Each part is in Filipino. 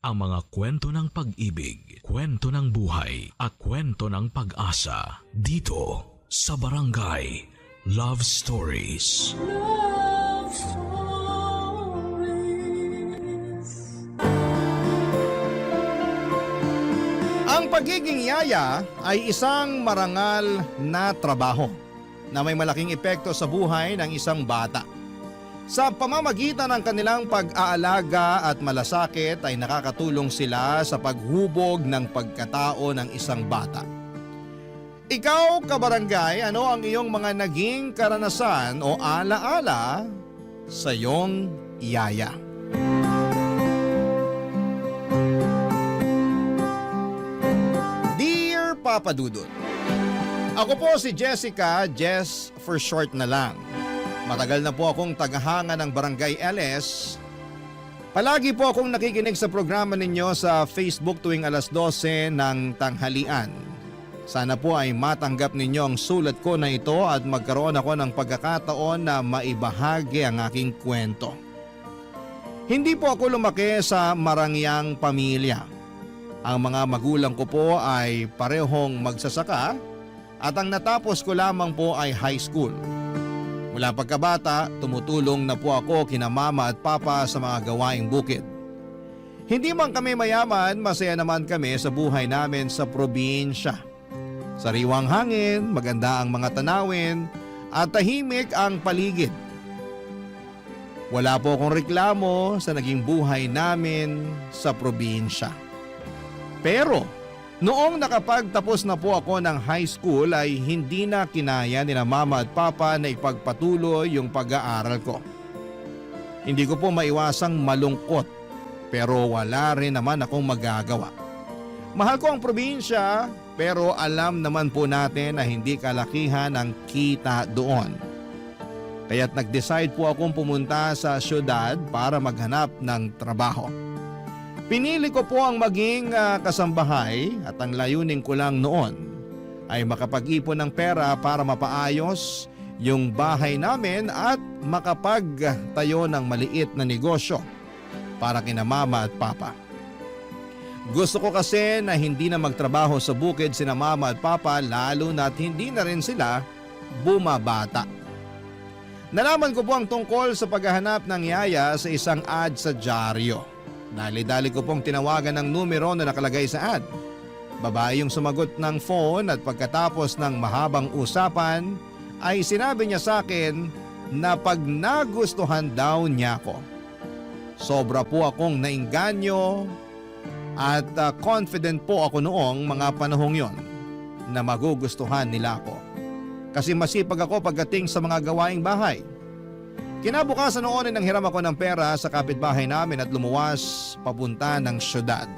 ang mga kwento ng pag-ibig, kwento ng buhay, at kwento ng pag-asa dito sa Barangay Love Stories. Love Stories. Ang pagiging yaya ay isang marangal na trabaho na may malaking epekto sa buhay ng isang bata. Sa pamamagitan ng kanilang pag-aalaga at malasakit ay nakakatulong sila sa paghubog ng pagkatao ng isang bata. Ikaw, kabarangay, ano ang iyong mga naging karanasan o alaala sa iyong yaya? Dear Papa Dudut, ako po si Jessica, Jess for short na lang. Matagal na po akong tagahanga ng Barangay LS. Palagi po akong nakikinig sa programa ninyo sa Facebook tuwing alas 12 ng tanghalian. Sana po ay matanggap ninyo ang sulat ko na ito at magkaroon ako ng pagkakataon na maibahagi ang aking kwento. Hindi po ako lumaki sa marangyang pamilya. Ang mga magulang ko po ay parehong magsasaka at ang natapos ko lamang po ay high school. Mula pagkabata, tumutulong na po ako kina mama at papa sa mga gawaing bukid. Hindi man kami mayaman, masaya naman kami sa buhay namin sa probinsya. Sariwang hangin, maganda ang mga tanawin at tahimik ang paligid. Wala po akong reklamo sa naging buhay namin sa probinsya. Pero noong nakapagtapos na po ako ng high school ay hindi na kinaya nila mama at papa na ipagpatuloy yung pag-aaral ko. Hindi ko po maiwasang malungkot pero wala rin naman akong magagawa. Mahal ko ang probinsya pero alam naman po natin na hindi kalakihan ang kita doon. Kaya't nag-decide po akong pumunta sa syudad para maghanap ng trabaho. Pinili ko po ang maging kasambahay at ang layunin ko lang noon ay makapag-ipon ng pera para mapaayos yung bahay namin at makapagtayo ng maliit na negosyo para kina mama at papa. Gusto ko kasi na hindi na magtrabaho sa bukid sina mama at papa lalo na't hindi na rin sila bumabata. Nalaman ko po ang tungkol sa paghahanap ng yaya sa isang ad sa dyaryo. Dali-dali ko pong tinawagan ng numero na nakalagay sa ad. Babae yung sumagot ng phone at pagkatapos ng mahabang usapan ay sinabi niya sa akin na pag nagustuhan daw niya ako. Sobra po akong nainganyo at confident po ako noong mga panahong yon na magugustuhan nila ako. Kasi masipag ako pagdating sa mga gawaing bahay. Kinabukasan noon ay nanghiram ako ng pera sa kapitbahay namin at lumuwas papunta ng syudad.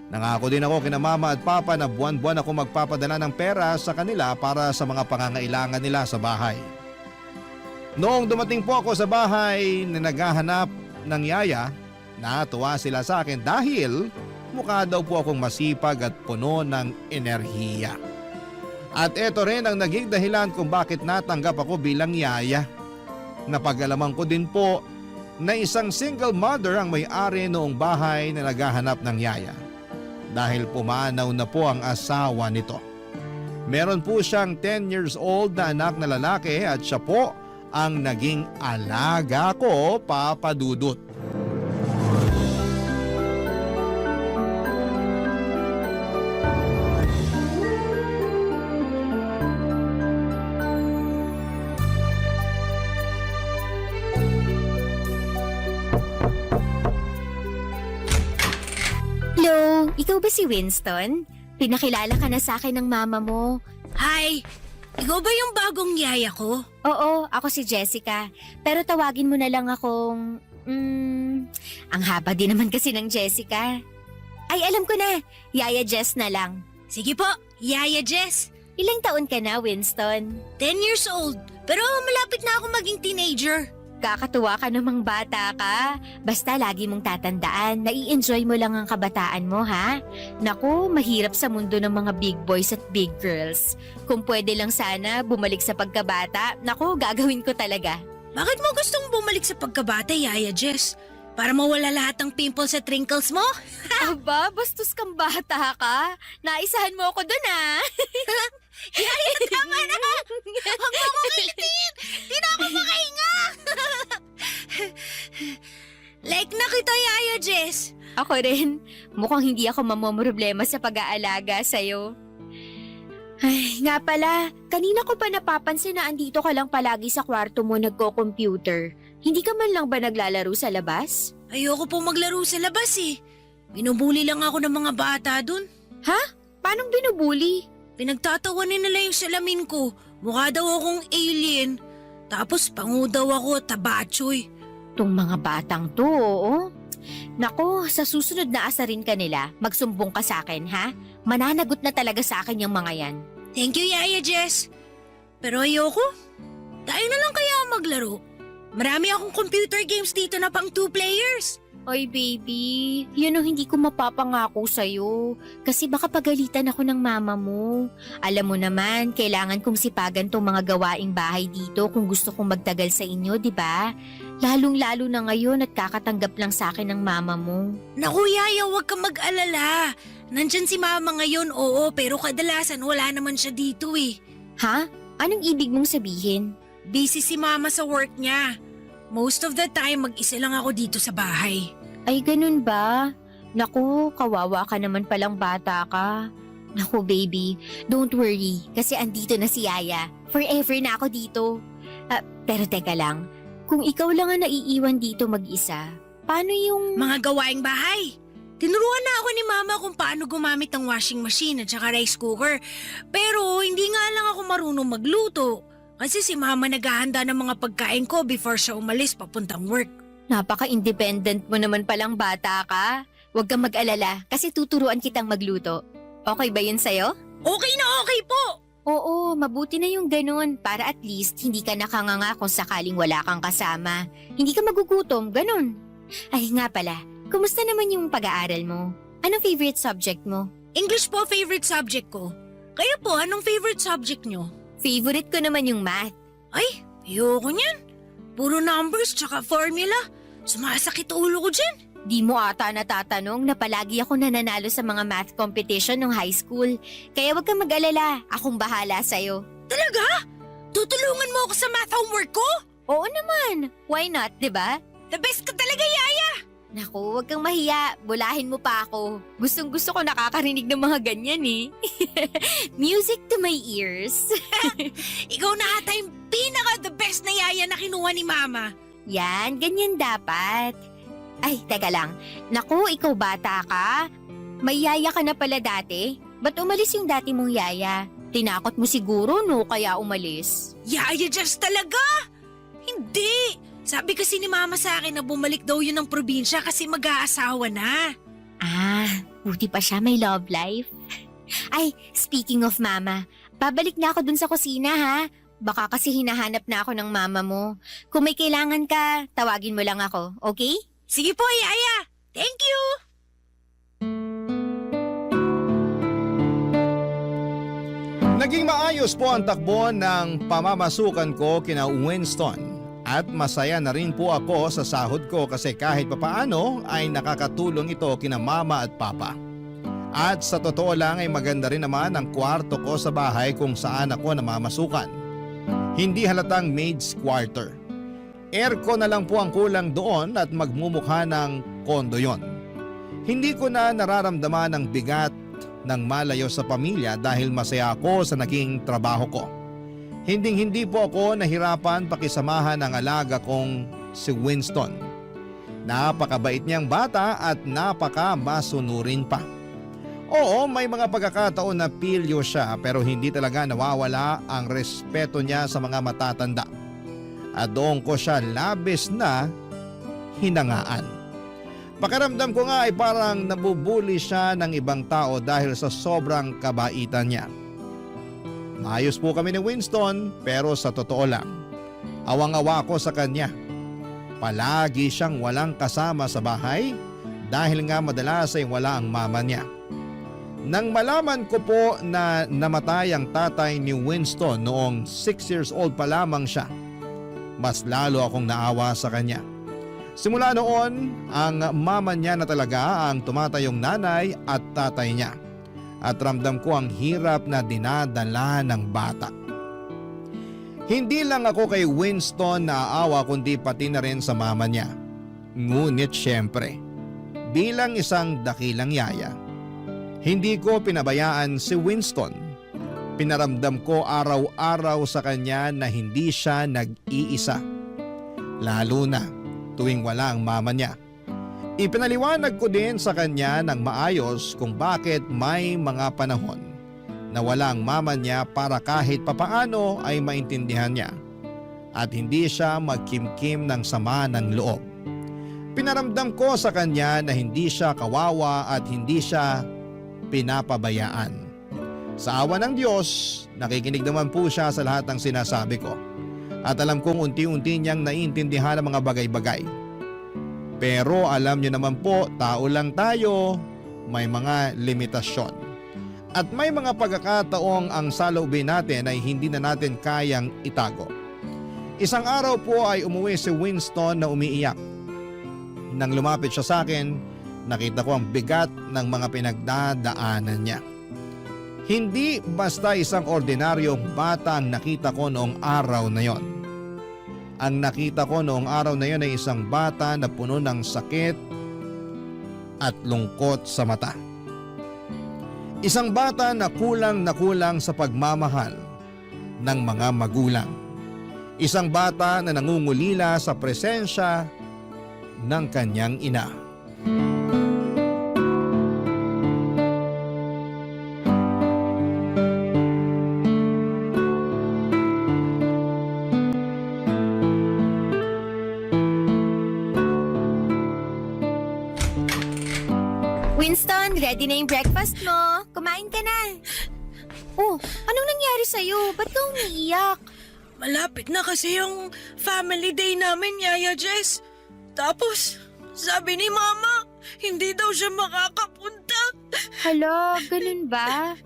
Nangako din ako kina mama at papa na buwan-buwan ako magpapadala ng pera sa kanila para sa mga pangangailangan nila sa bahay. Noong dumating po ako sa bahay na naghahanap ng yaya, natuwa sila sa akin dahil mukha daw po akong masipag at puno ng enerhiya. At ito rin ang naging dahilan kung bakit natanggap ako bilang yaya. Napag-alaman ko din po na isang single mother ang may-ari noong bahay na naghahanap ng yaya. Dahil pumanaw na po ang asawa nito. Meron po siyang 10 years old na anak na lalaki at siya po ang naging alaga ko, Papa Dudut. Hello, ikaw ba si Winston? Pinakilala ka na sa akin ng mama mo. Hi! Ikaw ba yung bagong yaya ko? Oo, ako si Jessica. Pero tawagin mo na lang akong... ang haba din naman kasi ng Jessica. Ay, alam ko na. Yaya Jess na lang. Sige po, Yaya Jess. Ilang taon ka na, Winston? 10 years old. Pero malapit na ako maging teenager. Kakatuwa ka namang bata ka. Basta lagi mong tatandaan, nai-enjoy mo lang ang kabataan mo, ha? Naku, mahirap sa mundo ng mga big boys at big girls. Kung pwede lang sana bumalik sa pagkabata, naku, gagawin ko talaga. Bakit mo gustong bumalik sa pagkabata, Yaya Jess? Para mawala lahat ng pimples at wrinkles mo? Aba, bastos kang bata ka. Naisahan mo ako dun Yaya, tama na! Huwag mo akong kilitin! Di na ako makahinga! Like na kita, Yaya Jess. Ako rin. Mukhang hindi ako mamomroblema sa pag-aalaga sa'yo. Ay, nga pala, kanina ko pa napapansin na andito ka lang palagi sa kwarto mo nagko-computer. Hindi ka man lang ba naglalaro sa labas? Ayoko po maglaro sa labas eh. Binubuli lang ako ng mga bata dun. Paanong binubuli? Pinagtatawanin nila yung salamin ko. Mukha daw akong alien. Tapos pangu daw ako, tabachoy. Tong mga batang to, oo. Nako, sa susunod na asarin ka nila, magsumbong ka sa akin, ha? Mananagot na talaga sa akin yung mga yan. Thank you, Yaya Jess. Pero ayoko. Tayo na lang kaya maglaro. Marami akong computer games dito na pang 2 players. Oy baby, yun ang hindi ko mapapangako sa'yo. Kasi baka pagalitan ako ng mama mo. Alam mo naman, kailangan kong sipagan tong mga gawaing bahay dito kung gusto kong magtagal sa inyo, di ba? Lalong-lalo na ngayon at kakatanggap lang sa akin ng mama mo. Naku, Yaya, huwag kang mag-alala. Nandyan si Mama ngayon, oo, pero kadalasan wala naman siya dito eh. Ha? Anong ibig mong sabihin? Busy si Mama sa work niya. Most of the time, mag-isa lang ako dito sa bahay. Ay, ganun ba? Naku, kawawa ka naman palang bata ka. Naku, baby, don't worry kasi andito na si Yaya. Forever na ako dito. Pero teka lang, kung ikaw lang ang naiiwan dito mag-isa, paano yung... Mga gawaing bahay. Tinuruan na ako ni Mama kung paano gumamit ng washing machine at saka rice cooker. Pero hindi nga lang ako marunong magluto. Kasi si Mama naghahanda ng mga pagkain ko before siya umalis papuntang work. Napaka-independent mo naman palang bata ka. Huwag kang mag-alala kasi tuturuan kitang magluto. Okay ba yun sa'yo? Okay na okay po! Oo, mabuti na yung ganun para at least hindi ka nakanganga kung sakaling wala kang kasama. Hindi ka magugutom, ganun. Ay nga pala, kumusta naman yung pag-aaral mo? Anong favorite subject mo? English po favorite subject ko. Kayo po, anong favorite subject nyo? Favorite ko naman yung math. Ay, ayoko niyan. Puro numbers tsaka formula. Sumasakit ulo ko dyan. Di mo ata natatanong na palagi ako nananalo sa mga math competition nung high school. Kaya wag kang mag-alala, akong bahala sa'yo. Talaga? Tutulungan mo ako sa math homework ko? Oo naman, why not, di ba? The best ka talaga, Yaya! Naku, wag kang mahiya, bulahin mo pa ako. Gustong gusto ko nakakarinig ng mga ganyan eh. Music to my ears. Ikaw na ata yung pinaka-the best na Yaya na kinuha ni Mama. Yan, ganyan dapat. Ay, teka lang. Naku, ikaw bata ka. May yaya ka na pala dati. Ba't umalis yung dati mong yaya? Tinakot mo siguro no kaya umalis? Yaya Jess talaga? Hindi! Sabi kasi ni Mama sa akin na bumalik daw yun ng probinsya kasi mag-aasawa na. Ah, buti pa siya may love life. Ay, speaking of mama, babalik na ako dun sa kusina ha. Baka kasi hinahanap na ako ng mama mo. Kung may kailangan ka, tawagin mo lang ako, okay? Sige po, Yaya! Thank you! Naging maayos po ang takbo ng pamamasukan ko kina Winston. At masaya na rin po ako sa sahod ko kasi kahit papaano ay nakakatulong ito kina mama at papa. At sa totoo lang ay maganda rin naman ang kwarto ko sa bahay kung saan ako namamasukan. Hindi halatang maid's quarter. Aircon na lang po ang kulang doon at magmumukha ng kondo yon. Hindi ko na nararamdaman ang bigat ng malayo sa pamilya dahil masaya ako sa naging trabaho ko. Hindi po ako nahirapan pakisamahan ang alaga kong si Winston. Napakabait niyang bata at napaka-masunurin pa. Oo, may mga pagkakataon na pilyo siya pero hindi talaga nawawala ang respeto niya sa mga matatanda. At doon ko siya labis na hinangaan. Pakiramdam ko nga ay parang nabubuli siya ng ibang tao dahil sa sobrang kabaitan niya. Maayos po kami ni Winston pero sa totoo lang, awang-awa ko sa kanya. Palagi siyang walang kasama sa bahay dahil nga madalas ay wala ang mama niya. Nang malaman ko po na namatay ang tatay ni Winston noong 6 years old pa lamang siya, mas lalo akong naawa sa kanya. Simula noon, ang mama niya na talaga ang tumatayong nanay at tatay niya. At ramdam ko ang hirap na dinadala ng bata. Hindi lang ako kay Winston naaawa kundi pati na rin sa mama niya. Ngunit syempre, bilang isang dakilang yaya, hindi ko pinabayaan si Winston. Pinaramdam ko araw-araw sa kanya na hindi siya nag-iisa. Lalo na tuwing wala ang mama niya. Ipinaliwanag ko din sa kanya ng maayos kung bakit may mga panahon na wala ang mama niya para kahit papaano ay maintindihan niya at hindi siya magkimkim ng sama ng loob. Pinaramdam ko sa kanya na hindi siya kawawa at hindi siya pinapabayaan. Sa awa ng Diyos, nakikinig naman po siya sa lahat ng sinasabi ko. At alam kong unti-unti niyang naiintindihan ang mga bagay-bagay. Pero alam niyo naman po, tao lang tayo, may mga limitasyon. At may mga pagkakataong ang saloobin natin ay hindi na natin kayang itago. Isang araw po ay umuwi si Winston na umiiyak. Nang lumapit siya sa akin, nakita ko ang bigat ng mga pinagdadaanan niya. Hindi basta isang ordinaryong bata ang nakita ko noong araw na yon. Ang nakita ko noong araw na yon ay isang bata na puno ng sakit at lungkot sa mata. Isang bata na kulang sa pagmamahal ng mga magulang. Isang bata na nangungulila sa presensya ng kanyang ina. Winston, ready na yung breakfast mo. Kumain ka na. Oh, anong nangyari sa'yo? Ba't ka umiiyak? Malapit na kasi yung family day namin, Yaya Jess. Tapos, sabi ni Mama, hindi daw siya makakapunta. Hala, ganun ba?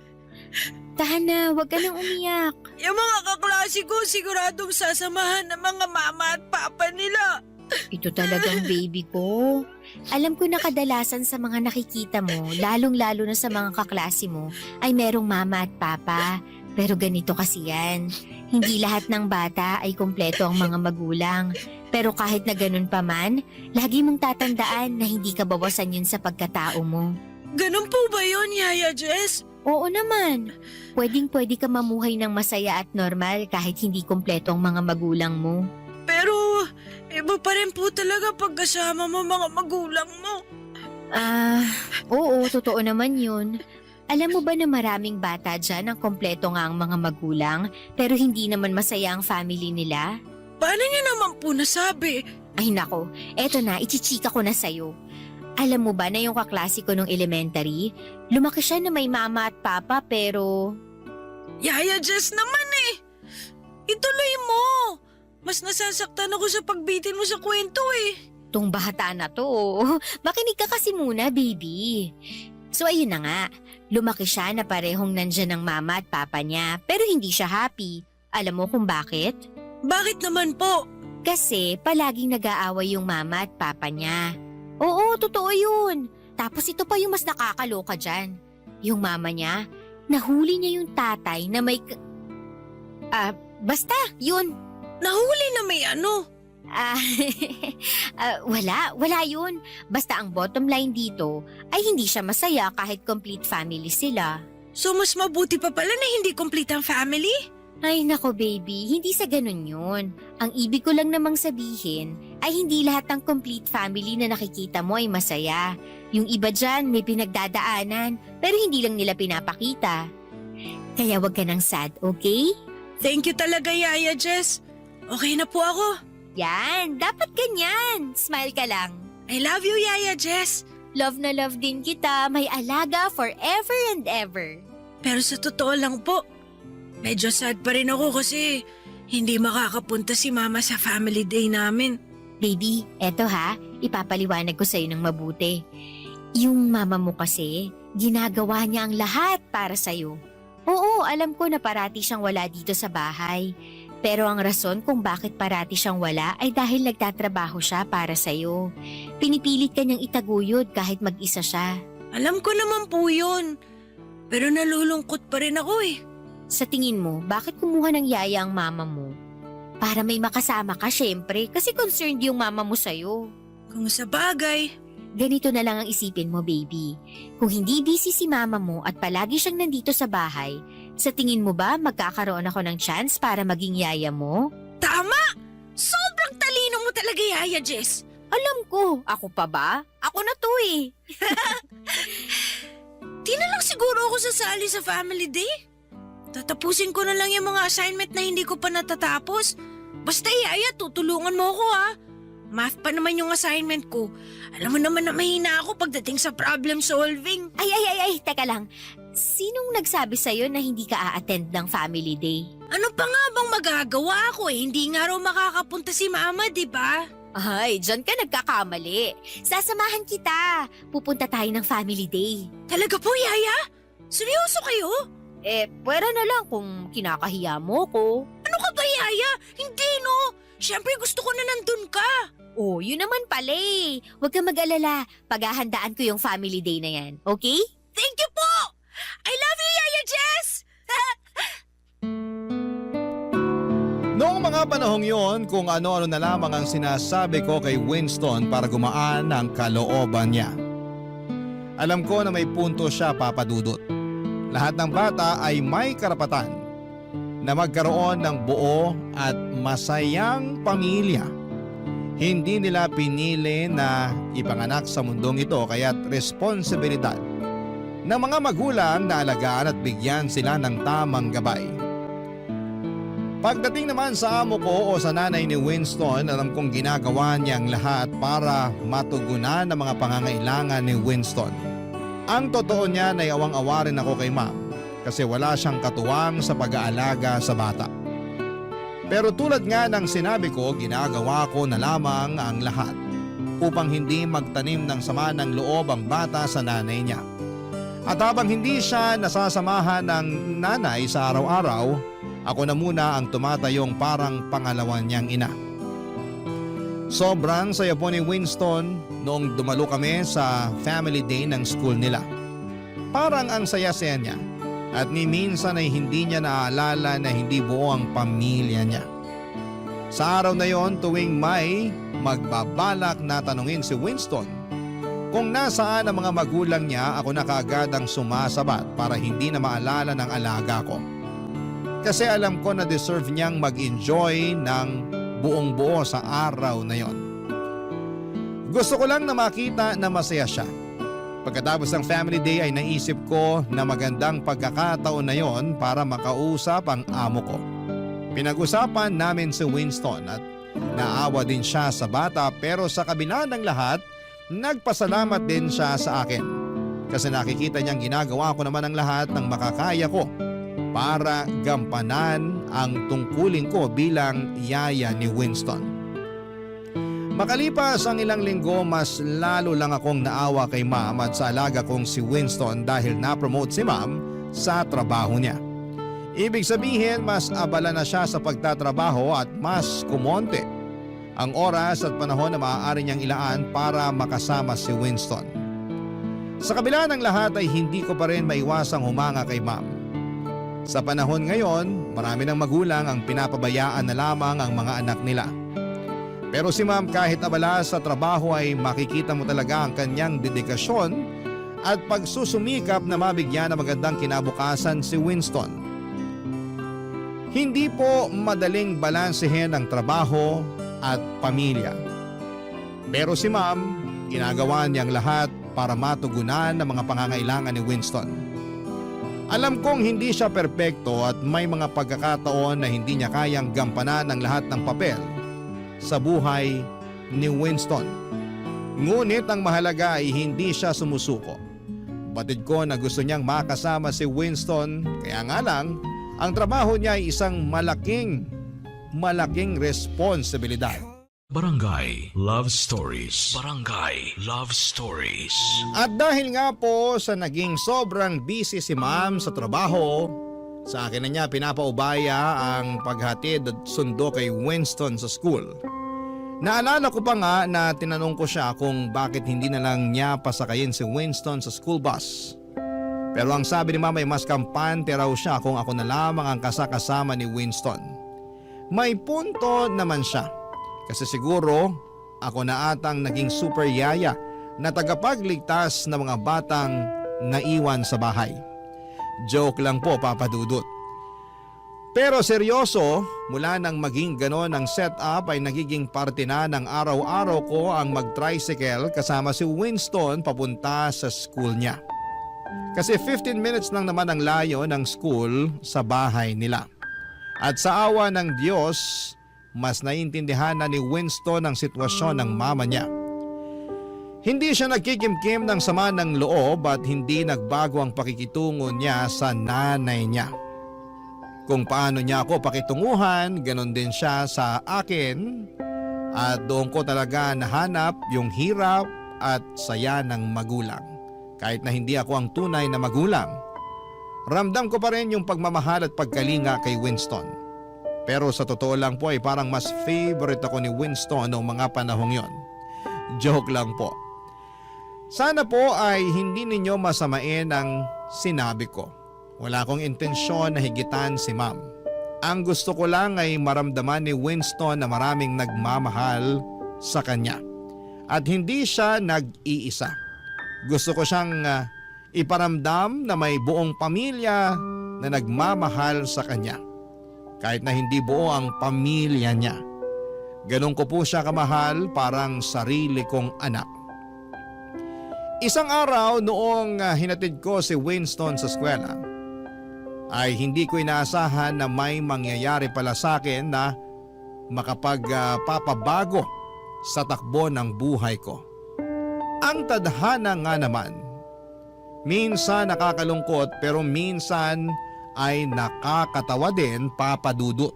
Tahan na, huwag ka nang umiyak. Yung mga kaklase ko siguradong sasamahan ng mga mama at papa nila. Ito talagang baby ko. Alam ko na kadalasan sa mga nakikita mo, lalong-lalo na sa mga kaklase mo, ay merong mama at papa. Pero ganito kasi yan. Hindi lahat ng bata ay kumpleto ang mga magulang. Pero kahit na ganun pa man, lagi mong tatandaan na hindi ka bawasan yun sa pagkatao mo. Ganun po ba yun, Yaya Jess? Oo naman. Pwedeng-pwede ka mamuhay ng masaya at normal kahit hindi kumpleto ang mga magulang mo. Pero, iba pa rin po talaga pagkasama mo mga magulang mo. Oo, totoo naman yun. Alam mo ba na maraming bata dyan ang kompleto nga ang mga magulang pero hindi naman masaya ang family nila? Paano niya naman po nasabi? Ay nako, eto na, ichichika ko na sa'yo. Alam mo ba na yung kaklase ko nung elementary, lumaki siya na may mama at papa pero... Yaya Jess naman eh! Ituloy mo! Mas nasasaktan ako sa pagbitin mo sa kwento eh. Tong bata na to, makinig ka kasi muna, baby. So ayun na nga, lumaki siya na parehong nandyan ang mama at papa niya pero hindi siya happy. Alam mo kung bakit? Bakit naman po? Kasi palaging nag-aaway yung mama at papa niya. Oo, totoo yun. Tapos ito pa yung mas nakakaloka dyan. Yung mama niya, nahuli niya yung tatay na may... basta, yun. Nahuli na may ano? Wala yun. Basta ang bottom line dito ay hindi siya masaya kahit complete family sila. So mas mabuti pa pala na hindi complete ang family? Ay nako baby, hindi sa ganun yun. Ang ibig ko lang namang sabihin ay hindi lahat ng complete family na nakikita mo ay masaya. Yung iba dyan may pinagdadaanan pero hindi lang nila pinapakita. Kaya wag ka nang sad, okay? Thank you talaga, Yaya Jess. Okay na po ako. Yan, dapat ganyan. Smile ka lang. I love you, Yaya Jess. Love na love din kita, may alaga forever and ever. Pero sa totoo lang po, medyo sad pa rin ako kasi hindi makakapunta si Mama sa family day namin. Baby, eto ha, ipapaliwanag ko sa'yo ng mabuti. Yung mama mo kasi, ginagawa niya ang lahat para sa'yo. Oo, alam ko na parati siyang wala dito sa bahay. Pero ang rason kung bakit parati siyang wala ay dahil nagtatrabaho siya para sa'yo. Pinipilit ka niyang itaguyod kahit mag-isa siya. Alam ko naman po yun. Pero nalulungkot pa rin ako eh. Sa tingin mo, bakit kumuha ng yaya ang mama mo? Para may makasama ka syempre kasi concerned yung mama mo sa'yo. Kung sa bagay, Ganito na lang ang isipin mo, baby. Kung hindi busy si mama mo at palagi siyang nandito sa bahay, sa tingin mo ba magkakaroon ako ng chance para maging yaya mo? tama! Sobrang talino mo talaga, Yaya Jess. Alam ko, ako pa ba? Ako na to eh. Di na lang siguro ako sasali sa family day. Tatapusin ko na lang yung mga assignment na hindi ko pa natatapos. Basta, Yaya, tutulungan mo ako ha. Math pa naman yung assignment ko. Alam mo naman na mahina ako pagdating sa problem solving. Ay, teka lang. Sinong nagsabi sa'yo na hindi ka a-attend ng family day? Ano pa nga bang magagawa ako eh? Hindi nga raw makakapunta si Mama, di ba? Ay, dyan ka nagkakamali. Sasamahan kita. Pupunta tayo ng family day. Talaga po, Yaya? Seryoso kayo? Pwera na lang kung kinakahiya mo ko. Ano ka ba, Yaya? Hindi, no? Siyempre gusto ko na nandun ka. Oh, yun naman pala eh. Huwag kang mag-alala. Paghahandaan ko yung family day na yan. Okay? Thank you po! I love you, Yaya Jess! Noong mga panahong yon, kung ano-ano na lamang ang sinasabi ko kay Winston para gumaan ang kalooban niya. Alam ko na may punto siya, Papa Dudut. Lahat ng bata ay may karapatan na magkaroon ng buo at masayang pamilya. Hindi nila pinili na ipanganak sa mundong ito kaya't responsibilidad ng mga magulang na alagaan at bigyan sila ng tamang gabay. Pagdating naman sa amo ko o sa nanay ni Winston, alam kong ginagawa niyang lahat para matugunan ang mga pangangailangan ni Winston. Ang totoo niya ay awang-awa rin ako kay ma'am kasi wala siyang katuwang sa pag-aalaga sa bata. Pero tulad nga ng sinabi ko, ginagawa ko na lamang ang lahat upang hindi magtanim ng sama ng loob ang bata sa nanay niya. At habang hindi siya nasasamahan ng nanay sa araw-araw, ako na muna ang tumatayong parang pangalawa niyang ina. Sobrang saya po ni Winston noong dumalo kami sa family day ng school nila. Parang ang saya-saya niya at ni minsan ay hindi niya naaalala na hindi buo ang pamilya niya. Sa araw na yon, tuwing may magbabalak na tanungin si Winston kung nasaan ang mga magulang niya, ako na kaagad ang sumasabat para hindi na maalala ng alaga ko. Kasi alam ko na deserve niyang mag-enjoy ng buong buo sa araw na yon. Gusto ko lang na makita na masaya siya. Pagkatapos ng family day ay naisip ko na magandang pagkakataon na yon para makausap ang amo ko. Pinag-usapan namin si Winston at naawa din siya sa bata pero sa kabila ng lahat, nagpasalamat din siya sa akin. Kasi nakikita niyang ginagawa ko naman ang lahat ng makakaya ko para gampanan ang tungkulin ko bilang yaya ni Winston. Makalipas ang ilang linggo, mas lalo lang akong naawa kay ma'am at sa alaga kong si Winston dahil na-promote si ma'am sa trabaho niya. Ibig sabihin, mas abala na siya sa pagtatrabaho at mas kumonte ang oras at panahon na maaari niyang ilaan para makasama si Winston. Sa kabila ng lahat ay hindi ko pa rin maiwasang humanga kay ma'am. Sa panahon ngayon, marami ng magulang ang pinapabayaan na lamang ang mga anak nila. Pero si ma'am kahit abala sa trabaho ay makikita mo talaga ang kanyang dedikasyon at pagsusumikap na mabigyan ng magandang kinabukasan si Winston. Hindi po madaling balansehin ang trabaho at pamilya. Pero si ma'am, ginagawa niyang lahat para matugunan ang mga pangangailangan ni Winston. Alam kong hindi siya perpekto at may mga pagkakataon na hindi niya kayang gampanan ang lahat ng papel sa buhay ni Winston. Ngunit ang mahalaga ay hindi siya sumusuko. Batid ko na gusto niyang makasama si Winston, kaya nga lang, ang trabaho niya ay isang malaking responsibilidad. Barangay Love Stories. Barangay Love Stories. At dahil nga po sa naging sobrang busy si ma'am sa trabaho, Sa akin na niya pinapaubaya ang paghatid at sundo kay Winston sa school. Naalala ko pa nga na tinanong ko siya kung bakit hindi na lang niya pasakayin si Winston sa school bus. Pero ang sabi ni mama ay mas kampante raw siya kung ako na lamang ang kasakasama ni Winston. May punto naman siya kasi siguro ako na atang naging super yaya na tagapagligtas ng mga batang naiwan sa bahay. Joke lang po, Papa Dudut. Pero seryoso, mula nang maging ganon ang setup ay nagiging parte na ng araw-araw ko ang mag-tricycle kasama si Winston papunta sa school niya. Kasi 15 minutes lang naman ang layo ng school sa bahay nila. At sa awa ng Diyos, mas naiintindihan na ni Winston ang sitwasyon ng mama niya. Hindi siya nagkikimkim ng sama ng loob at hindi nagbago ang pakikitungo niya sa nanay niya. Kung paano niya ako pakitunguhan, ganon din siya sa akin at doon ko talaga nahanap yung hirap at saya ng magulang. Kahit na hindi ako ang tunay na magulang, ramdam ko pa rin yung pagmamahal at pagkalinga kay Winston. Pero sa totoo lang po ay parang mas favorite ako ni Winston noong mga panahong yon. Joke lang po. Sana po ay hindi ninyo masamain ang sinabi ko. Wala akong intensyon na higitan si ma'am. Ang gusto ko lang ay maramdaman ni Winston na maraming nagmamahal sa kanya. At hindi siya nag-iisa. Gusto ko siyang iparamdam na may buong pamilya na nagmamahal sa kanya. Kahit na hindi buo ang pamilya niya. Ganon ko po siya kamahal, parang sarili kong anak. Isang araw noong hinatid ko si Winston sa eskwela, ay hindi ko inaasahan na may mangyayari pala sa akin na makapagpapabago sa takbo ng buhay ko. Ang tadhana nga naman, minsan nakakalungkot pero minsan ay nakakatawa din, Papa Dudut.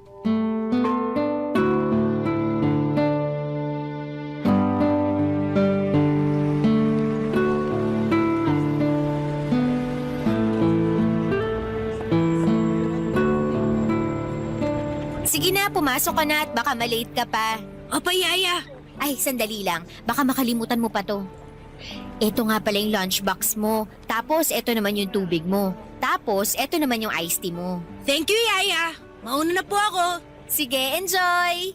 Sige na, pumasok ka na at baka malate ka pa. Opa, Yaya. Ay, sandali lang. Baka makalimutan mo pa to. Ito nga pala yung lunchbox mo. Tapos, ito naman yung tubig mo. Tapos, ito naman yung iced tea mo. Thank you, Yaya. Mauna na po ako. Sige, enjoy!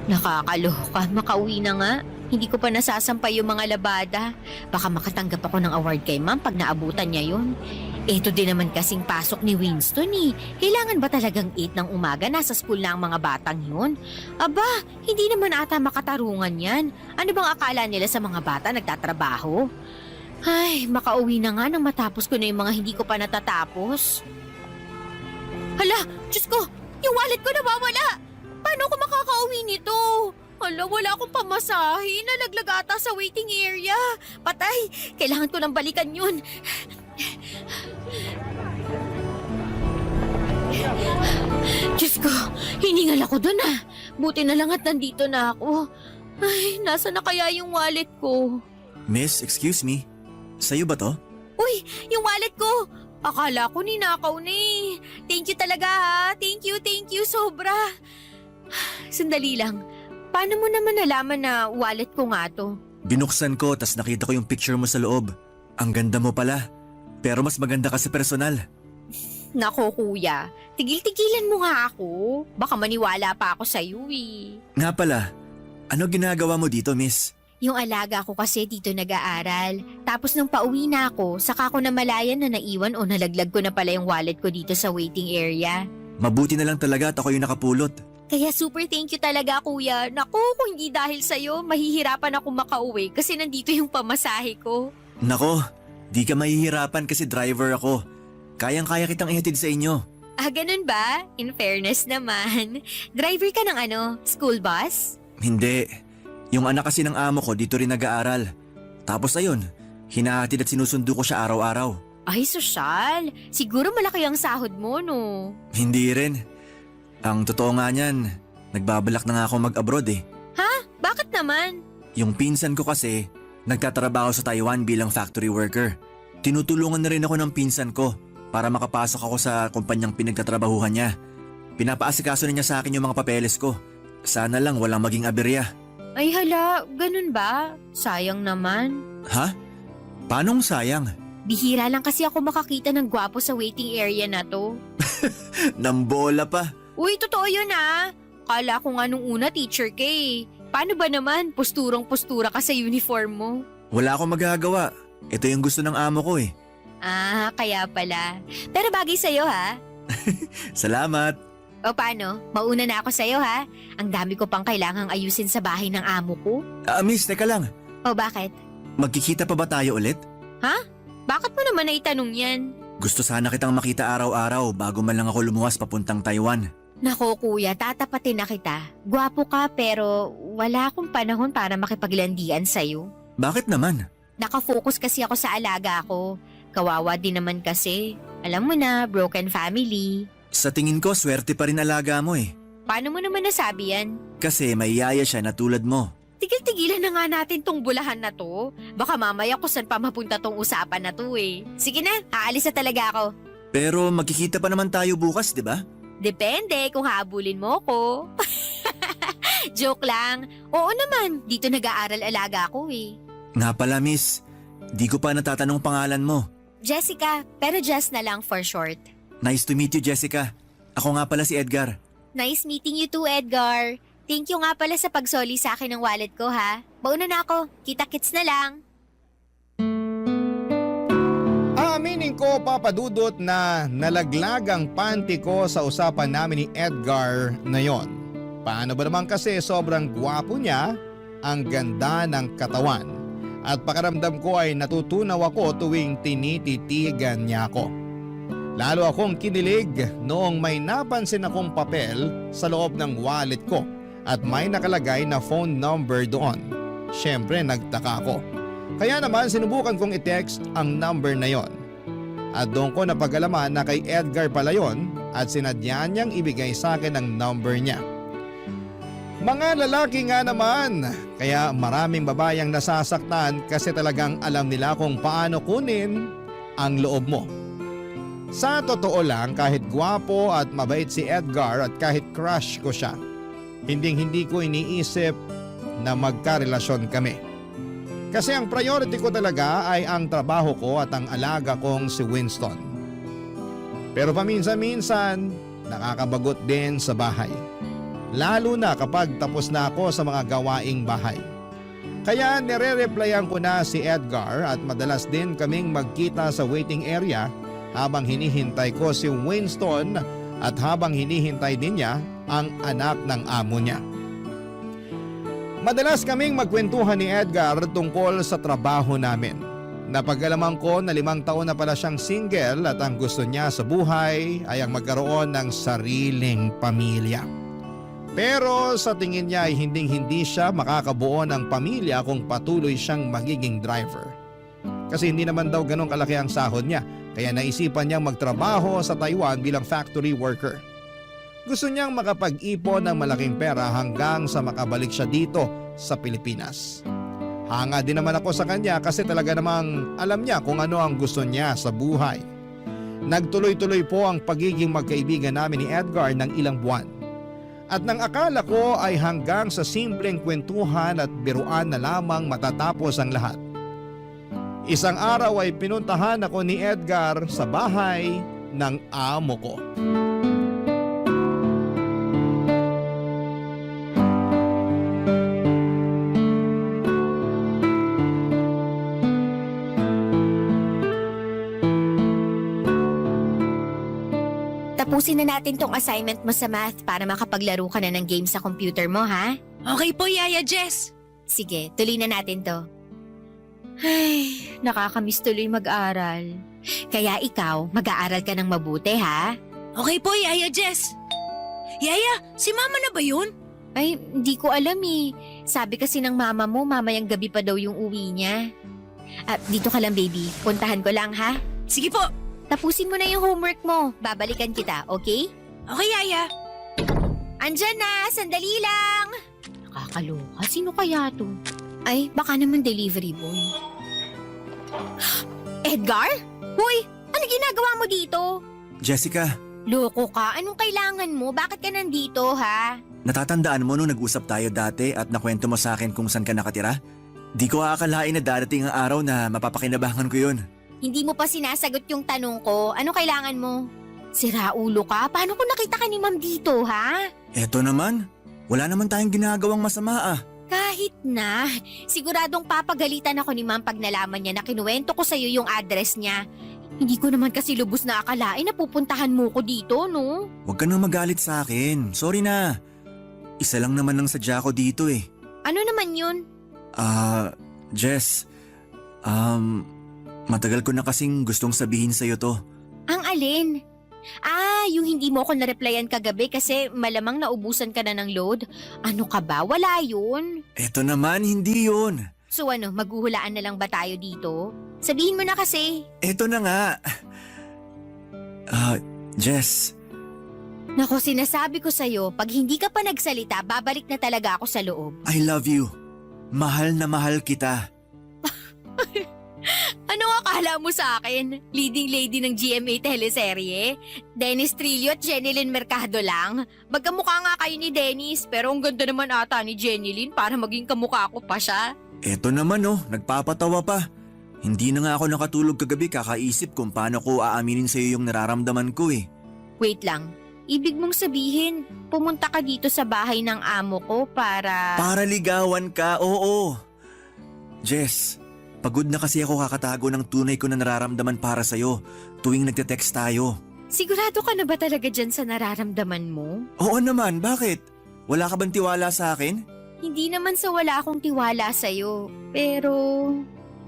Nakakaloka, makauwi na nga. Hindi ko pa nasasampay yung mga labada. Baka makatanggap ako ng award kay ma'am pag naabutan niya yun. Ito din naman kasing pasok ni Winston eh. Kailangan ba talagang 8 ng umaga nasa school na ang mga batang yun? Aba, hindi naman ata makatarungan yan. Ano bang akala nila sa mga bata nagtatrabaho? Ay, makauwi na nga nang matapos ko na yung mga hindi ko pa natatapos. Hala, Diyos ko, yung wallet ko nawawala. Paano ko makakauwi nito? Hala, wala akong pamasahe. Nalaglag ata sa waiting area. Patay, kailangan ko nang balikan yun. Diyos ko, hiningal ako dun ah. Buti na lang at nandito na ako. Ay, nasa na kaya yung wallet ko? Miss, excuse me. Sa'yo ba to? Uy, yung wallet ko! Akala ko ninakaw na eh. Thank you talaga ha. Thank you sobra. Sandali lang. Paano mo naman nalaman na wallet ko nga to? Binuksan ko tas nakita ko yung picture mo sa loob. Ang ganda mo pala. Pero mas maganda ka sa personal. Nako kuya, tigil-tigilan mo nga ako. Baka maniwala pa ako sa'yo eh. Nga pala, ano ginagawa mo dito, miss? Yung alaga ko kasi dito nag-aaral. Tapos nung pauwi na ako, saka ko namalayan na naiwan o nalaglag ko na pala yung wallet ko dito sa waiting area. Mabuti na lang talaga at ako yung nakapulot. Kaya super thank you talaga kuya. Naku, kung hindi dahil sa'yo, mahihirapan ako makauwi kasi nandito yung pamasahe ko. Nako, di ka mahihirapan kasi driver ako. Kayang-kaya kitang ihatid sa inyo. Ah, ganun ba? In fairness naman. Driver ka ng school bus? Hindi. Yung anak kasi ng amo ko dito rin nag-aaral. Tapos ayun, hinahatid at sinusundo ko siya araw-araw. Ay, sosyal. Siguro malaki ang sahod mo, no? Hindi rin. Ang totoo nga niyan, nagbabalak na nga ako mag-abroad eh. Ha? Bakit naman? Yung pinsan ko kasi, nagtatrabaho sa Taiwan bilang factory worker. Tinutulungan na rin ako ng pinsan ko. para makapasok ako sa kumpanyang pinagtatrabahuhan niya. Pinapaasikaso na niya sa akin yung mga papeles ko. Sana lang walang maging aberya. Ay hala, ganun ba? Sayang naman. Ha? Paanong sayang? Bihira lang kasi ako makakita ng gwapo sa waiting area na to. Nambola pa. Uy, totoo yun ah. Kala ko nga nung una teacher ka eh. Paano ba naman? Posturang-postura ka sa uniform mo. Wala akong magagawa. Ito yung gusto ng amo ko eh. Ah, kaya pala. Pero bagay sa'yo ha. Salamat. O paano? Mauna na ako sa'yo ha. Ang dami ko pang kailangang ayusin sa bahay ng amo ko. Miss, teka lang. O bakit? Magkikita pa ba tayo ulit? Bakit mo naman naitanong yan? Gusto sana kitang makita araw-araw bago man lang ako lumuwas papuntang Taiwan. Nako kuya, tatapatin na kita. Gwapo ka pero wala akong panahon para makipaglandian sa'yo. Bakit naman? Nakafocus kasi ako sa alaga ko. Kawawa din naman kasi. Alam mo na, broken family. Sa tingin ko, swerte pa rin alaga mo eh. Paano mo naman nasabi yan? Kasi may yaya siya na tulad mo. Tigil-tigilan na nga natin tong bulahan na to. Baka mamaya kung saan pa mapunta tong usapan na to eh. Sige na, aalis na talaga ako. Pero magkikita pa naman tayo bukas, di ba? Depende kung habulin mo ko. Joke lang. Oo naman, dito nag-aaral alaga ko eh. Nga pala miss, di ko pa natatanong pangalan mo. Jessica, pero Jess na lang for short. Nice to meet you, Jessica. Ako nga pala si Edgar. Nice meeting you too, Edgar. Thank you nga pala sa pagsoli sa akin ng wallet ko ha. Mauna na ako, kita-kits na lang. Aaminin ko, Papa Dudut, na nalaglag ang panty ko sa usapan namin ni Edgar na yon. Paano ba naman kasi sobrang gwapo niya, ang ganda ng katawan. At pakiramdam ko ay natutunaw ako tuwing tinititigan niya ako. Lalo akong kinilig noong may napansin akong papel sa loob ng wallet ko at may nakalagay na phone number doon. Siyempre nagtaka ako. Kaya naman sinubukan kong i-text ang number na yon. At doon ko napag-alaman na kay Edgar pala yon at sinadya niyang ibigay sa akin ang number niya. Mga lalaki nga naman, kaya maraming babayang nasasaktan kasi talagang alam nila kung paano kunin ang loob mo. Sa totoo lang, kahit gwapo at mabait si Edgar at kahit crush ko siya, hindi ko iniisip na magkarelasyon kami. Kasi ang priority ko talaga ay ang trabaho ko at ang alaga kong si Winston. Pero paminsan-minsan, nakakabagot din sa bahay. Lalo na kapag tapos na ako sa mga gawaing bahay. Kaya nire-replyan ko na si Edgar at madalas din kaming magkita sa waiting area habang hinihintay ko si Winston at habang hinihintay din niya ang anak ng amo niya. Madalas kaming magkwentuhan ni Edgar tungkol sa trabaho namin. Napag-alaman ko na 5 taon na pala siyang single at ang gusto niya sa buhay ay ang magkaroon ng sariling pamilya. Pero sa tingin niya ay hindi siya makakabuo ng pamilya kung patuloy siyang magiging driver. Kasi hindi naman daw ganun kalaki ang sahod niya, kaya naisipan niyang magtrabaho sa Taiwan bilang factory worker. Gusto niyang makapag-ipon ng malaking pera hanggang sa makabalik siya dito sa Pilipinas. Hanga din naman ako sa kanya kasi talaga namang alam niya kung ano ang gusto niya sa buhay. Nagtuloy-tuloy po ang pagiging magkaibigan namin ni Edgar ng ilang buwan. At nang akala ko ay hanggang sa simpleng kwentuhan at biruan na lamang matatapos ang lahat. Isang araw ay pinuntahan ako ni Edgar sa bahay ng amo ko. Tapusin na natin tong assignment mo sa math para makapaglaro ka na ng game sa computer mo ha. Okay po, Yaya Jess. Sige, tuloy na natin to. Ay, nakakamiss tuloy mag-aral. Kaya ikaw, mag-aaral ka ng mabuti ha? Okay po, Yaya Jess. Yaya, si Mama na ba yun? Ay, hindi ko alam eh. Sabi kasi ng mama mo, mamayang gabi pa daw yung uwi niya. Dito ka lang baby, puntahan ko lang ha? Sige po. Tapusin mo na yung homework mo. Babalikan kita, okay? Okay, Yaya. Andyan na! Sandali lang! Nakakaloka. Sino kaya to? Ay, baka naman delivery boy. Edgar? Hoy! Ano ginagawa mo dito? Jessica, Loko ka, anong kailangan mo? Bakit ka nandito, ha? natatandaan mo nung nag-usap tayo dati at nakwento mo sa akin kung saan ka nakatira? Di ko aakalain na darating ang araw na mapapakinabangan ko yun. Hindi mo pa sinasagot yung tanong ko. Anong kailangan mo? Sira ulo ka? Paano kung nakita ka ni ma'am dito, ha? Eto naman, wala naman tayong ginagawang masama ah. Kahit na. Siguradong papagalitan ako ni ma'am pag nalaman niya na kinuwento ko sa'yo yung address niya. Hindi ko naman kasi lubos na akalain na pupuntahan mo ko dito, no? Huwag ka nang magalit sa akin. Sorry na. Isa lang naman ang sadya ko dito eh. Ano naman yun? Jess. Matagal ko na kasing gustong sabihin sa'yo to. Ang alin? Yung hindi mo ako na-replyan kagabi kasi malamang naubusan ka na ng load. Ano ka ba? Wala yun. Eto naman, hindi yun. So ano, maghuhulaan na lang ba tayo dito? Sabihin mo na kasi. Eto na nga. Jess. Nako, sinasabi ko sa'yo, pag hindi ka pa nagsalita, babalik na talaga ako sa loob. I love you. Mahal na mahal kita. Ano akala mo sa akin? Leading lady ng GMA teleserye? Dennis Trillo at Jenilyn Mercado lang? Magkamukha nga kayo ni Dennis, pero ang ganda naman ata ni Jenilyn para maging kamukha ko pa siya. Eto naman oh, nagpapatawa pa. Hindi na nga ako nakatulog kagabi kakaisip kung paano ko aaminin sa'yo yung nararamdaman ko eh. Wait lang, ibig mong sabihin, pumunta ka dito sa bahay ng amo ko para… Para ligawan ka, oo. Jess, pagod na kasi ako kakatago ng tunay ko na nararamdaman para sa'yo tuwing nagte-text tayo. Sigurado ka na ba talaga dyan sa nararamdaman mo? Oo naman, bakit? Wala ka bang tiwala sa akin? Hindi naman sa wala akong tiwala sa'yo, pero…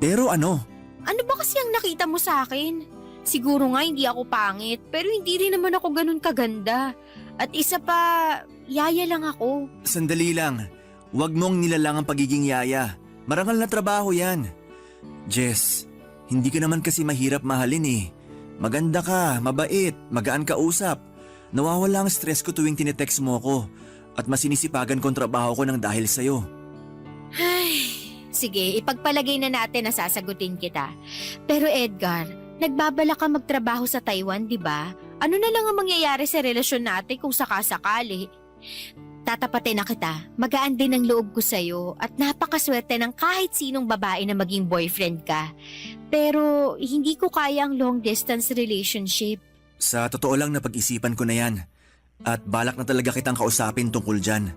Pero ano? Ano ba kasi ang nakita mo sa akin? Siguro nga hindi ako pangit, pero hindi rin naman ako ganun kaganda. At isa pa, yaya lang ako. Sandali lang, huwag mong nilalang ang pagiging yaya. Marangal na trabaho yan. Jess, hindi ka naman kasi mahirap mahalin eh. Maganda ka, mabait, magaan ka usap. Nawawala ang stress ko tuwing tinetext mo ko at masinisipagan kong trabaho ko ng dahil sa'yo. Ay, sige, ipagpalagay na natin na sasagutin kita. Pero Edgar, nagbabala ka magtrabaho sa Taiwan, di ba? Ano na lang ang mangyayari sa relasyon natin kung sakasakali? Tatapatin na kita, magaan din ang loob ko sa'yo at napakaswerte ng kahit sinong babae na maging boyfriend ka. Pero hindi ko kaya ang long distance relationship. Sa totoo lang napag-isipan ko na yan. At balak na talaga kitang kausapin tungkol dyan.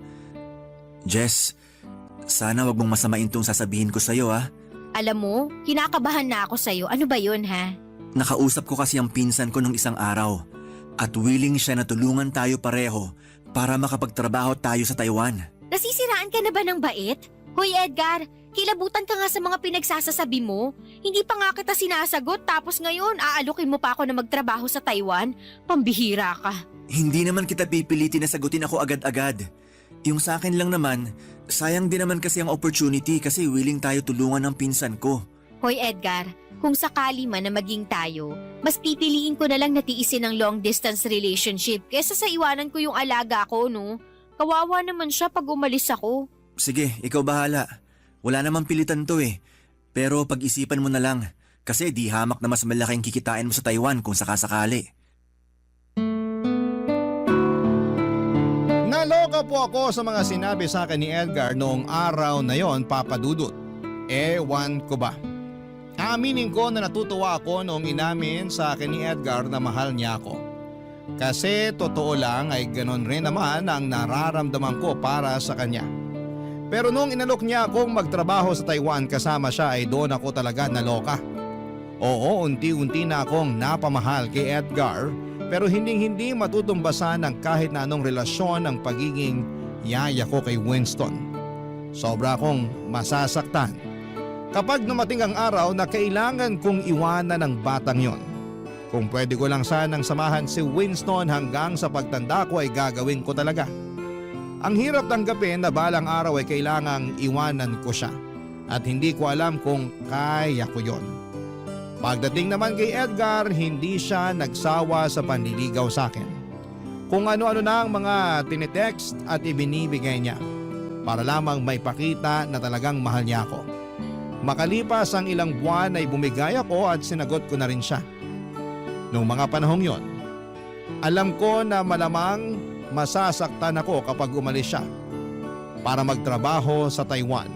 Jess, sana wag mong masamain tong sasabihin ko sa'yo ha. Alam mo, kinakabahan na ako sa'yo. Ano ba yun ha? Nakausap ko kasi ang pinsan ko nung isang araw. At willing siya na tulungan tayo pareho para makapagtrabaho tayo sa Taiwan. Nasisiraan ka na ba ng bait? Hoy Edgar, kilabutan ka nga sa mga pinagsasasabi mo. Hindi pa nga kita sinasagot tapos ngayon aalukin mo pa ako na magtrabaho sa Taiwan. Pambihira ka. Hindi naman kita pipilitin na sagutin ako agad-agad. Yung sa akin lang naman, sayang din naman kasi ang opportunity kasi willing tayo tulungan ng pinsan ko. Hoy Edgar, kung sakali man na maging tayo, mas pipiliin ko na lang na tiisin ang long distance relationship kesa sa iwanan ko yung alaga ko, no? Kawawa naman siya pag umalis ako. Sige, ikaw bahala. Wala namang pilitan to eh. Pero pag-isipan mo na lang kasi di hamak na mas malaking kikitain mo sa Taiwan kung sakasakali. Naloka po ako sa mga sinabi sa akin ni Edgar noong araw na yon, Papa Dudut. Ewan ko ba. Aminin ko na natutuwa ako noong inamin sa akin ni Edgar na mahal niya ako. Kasi totoo lang ay ganon rin naman ang nararamdaman ko para sa kanya. Pero noong inalok niya akong magtrabaho sa Taiwan kasama siya ay doon ako talaga naloka. Oo, unti-unti na akong napamahal kay Edgar pero hindi matutumbasan ng kahit na anong relasyon ang pagiging yaya ko kay Winston. Sobra akong masasaktan kapag dumating ang araw na kailangan kong iwanan ang batang yon. Kung pwede ko lang sanang samahan si Winston hanggang sa pagtanda ko ay gagawin ko talaga. Ang hirap tanggapin na balang araw ay kailangang iwanan ko siya at hindi ko alam kung kaya ko yon. Pagdating naman kay Edgar, hindi siya nagsawa sa panliligaw sa akin. Kung ano-ano na ang mga tinitext at ibinibigay niya para lamang may pakita na talagang mahal niya ako. Makalipas ang ilang buwan ay bumigay ako at sinagot ko na rin siya. Noong mga panahong yon, alam ko na malamang masasaktan ako kapag umalis siya para magtrabaho sa Taiwan.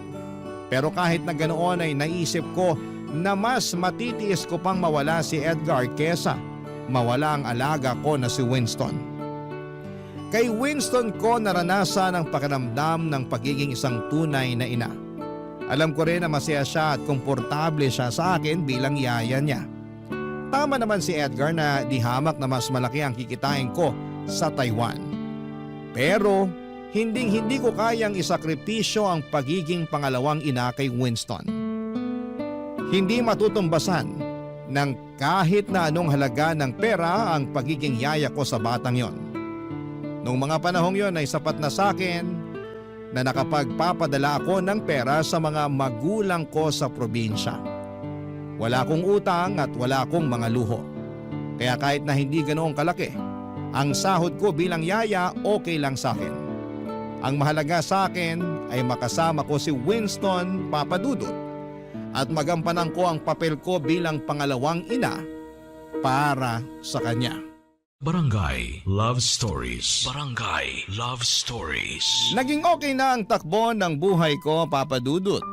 Pero kahit na ganoon ay naisip ko na mas matitiis ko pang mawala si Edgar kesa mawala ang alaga ko na si Winston. Kay Winston ko naranasan ang pakiramdam ng pagiging isang tunay na ina. Alam ko rin na masaya siya at komportable siya sa akin bilang yaya niya. Tama naman si Edgar na di hamak na mas malaki ang kikitain ko sa Taiwan. Pero hindi ko kayang isakripisyo ang pagiging pangalawang ina kay Winston. Hindi matutumbasan ng kahit na anong halaga ng pera ang pagiging yaya ko sa batang yon. Noong mga panahong yon ay sapat na sa akin na nakapagpapadala ako ng pera sa mga magulang ko sa probinsya. Wala akong utang at wala akong mga luho. Kaya kahit na hindi ganoong kalaki, ang sahod ko bilang yaya okay lang sa akin. Ang mahalaga sa akin ay makasama ko si Winston Papadudut at magampanan ko ang papel ko bilang pangalawang ina para sa kanya. Barangay Love Stories. Barangay Love Stories. Naging okay na ang takbo ng buhay ko, Papadudut.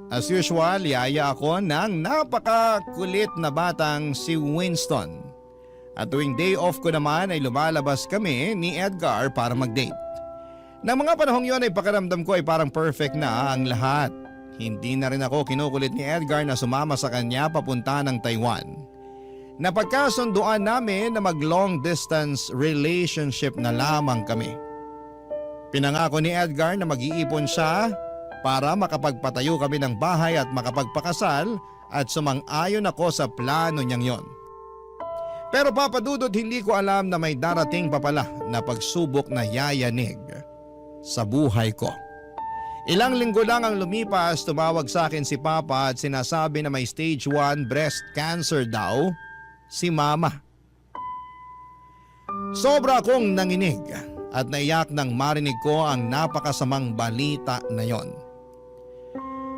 As usual, yaya ako ng napakakulit na batang si Winston. At tuwing day off ko naman ay lumalabas kami ni Edgar para mag-date. Nang mga panahong yon ay pakiramdam ko ay parang perfect na ang lahat. Hindi na rin ako kinukulit ni Edgar na sumama sa kanya papunta ng Taiwan. Napagkasunduan namin na mag long distance relationship na lamang kami. Pinangako ni Edgar na mag-iipon siya para makapagpatayo kami ng bahay at makapagpakasal at sumang-ayon ako sa plano niyang yon. Pero Papadudot, hindi ko alam na may darating pa pala na pagsubok na yayanig sa buhay ko. Ilang linggo lang ang lumipas, tumawag sa akin si Papa at sinasabi na may stage 1 breast cancer daw si Mama. Sobra akong nanginig at naiyak nang marinig ko ang napakasamang balita na yon.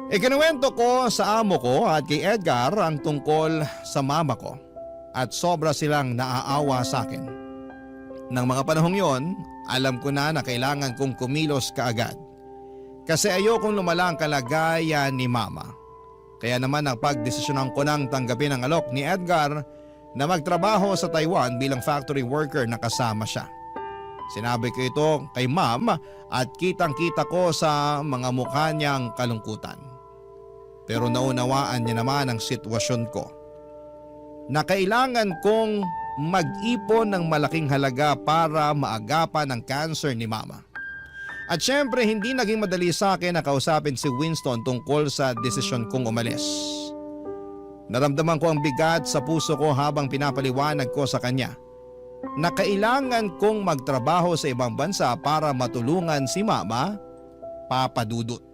Ikinuwento ko sa amo ko at kay Edgar ang tungkol sa mama ko at sobra silang naaawa sa akin. Nang mga panahong yon, alam ko na kailangan kong kumilos kaagad kasi ayokong lumala ang kalagayan ni Mama. Kaya naman napagdesisyonan ko nang tanggapin ang alok ni Edgar na magtrabaho sa Taiwan bilang factory worker na kasama siya. Sinabi ko ito kay Ma'am at kitang-kita ko sa mga mukha niyang kalungkutan. Pero naunawaan niya naman ang sitwasyon ko na kailangan kong mag-ipon ng malaking halaga para maagapan ang cancer ni Mama. At syempre hindi naging madali sa akin na kausapin si Winston tungkol sa desisyon kong umalis. Naramdaman ko ang bigat sa puso ko habang pinapaliwanag ko sa kanya na kailangan kong magtrabaho sa ibang bansa para matulungan si Mama, Papadudut.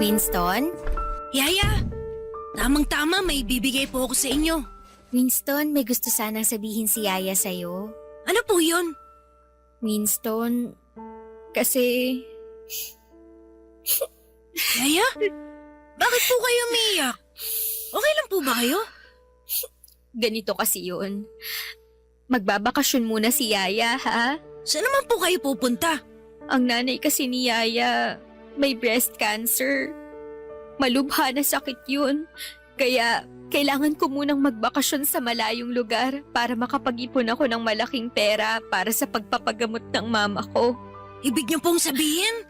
Winston? Yaya, tamang-tama may bibigay po ako sa inyo. Winston, may gusto sanang sabihin si Yaya sa'yo. Ano po yun? Winston, kasi... Yaya? Bakit po kayo umiiyak? Okay lang po ba kayo? Ganito kasi yun. Magbabakasyon muna si Yaya, ha? Saan naman po kayo pupunta? Ang nanay kasi ni Yaya may breast cancer. Malubha na sakit yun. Kaya kailangan ko munang magbakasyon sa malayong lugar para makapag-ipon ako ng malaking pera para sa pagpapagamot ng mama ko. Ibig niyo pong sabihin,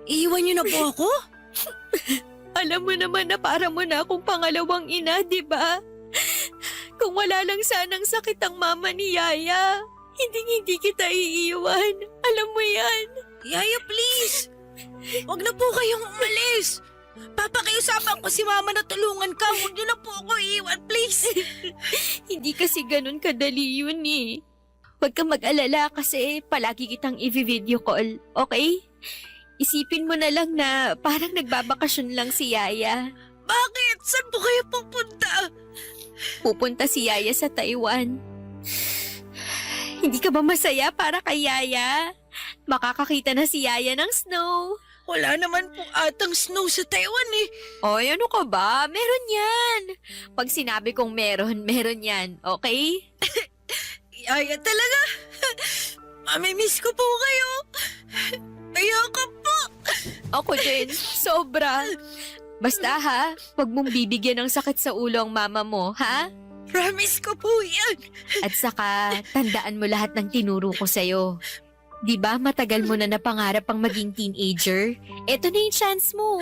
iiwan niyo na po ako? Alam mo naman na para mo na akong pangalawang ina, di ba? Kung wala lang sanang sakit ang mama ni Yaya, hindi kita iiwan. Alam mo yan. Yaya, please! Huwag na po kayong umalis! Papakiusapan ko si Mama na tulungan ka. Huwag niyo na po ako iiwan, please! Hindi kasi ganun kadali yun eh. Huwag kang mag-alala kasi palagi kitang i-video call, okay? Isipin mo na lang na parang nagbabakasyon lang si Yaya. Bakit? Saan po kayo pupunta? Pupunta si Yaya sa Taiwan. Hindi ka ba masaya para kay Yaya? Makakakita na si Yaya ng snow. Wala naman po atang snow sa Taiwan eh. Oy, ano ka ba? Meron yan. Pag sinabi kong meron, meron yan. Okay? Yaya talaga. Mamimiss ko po kayo. Ayoko po. Ako din. Sobra. Basta ha, huwag mong bibigyan ng sakit sa ulo ang mama mo, ha? Promise ko po yan. At saka, tandaan mo lahat ng tinuro ko sa'yo. Di ba matagal mo na napangarap ang maging teenager? Eto na yung chance mo.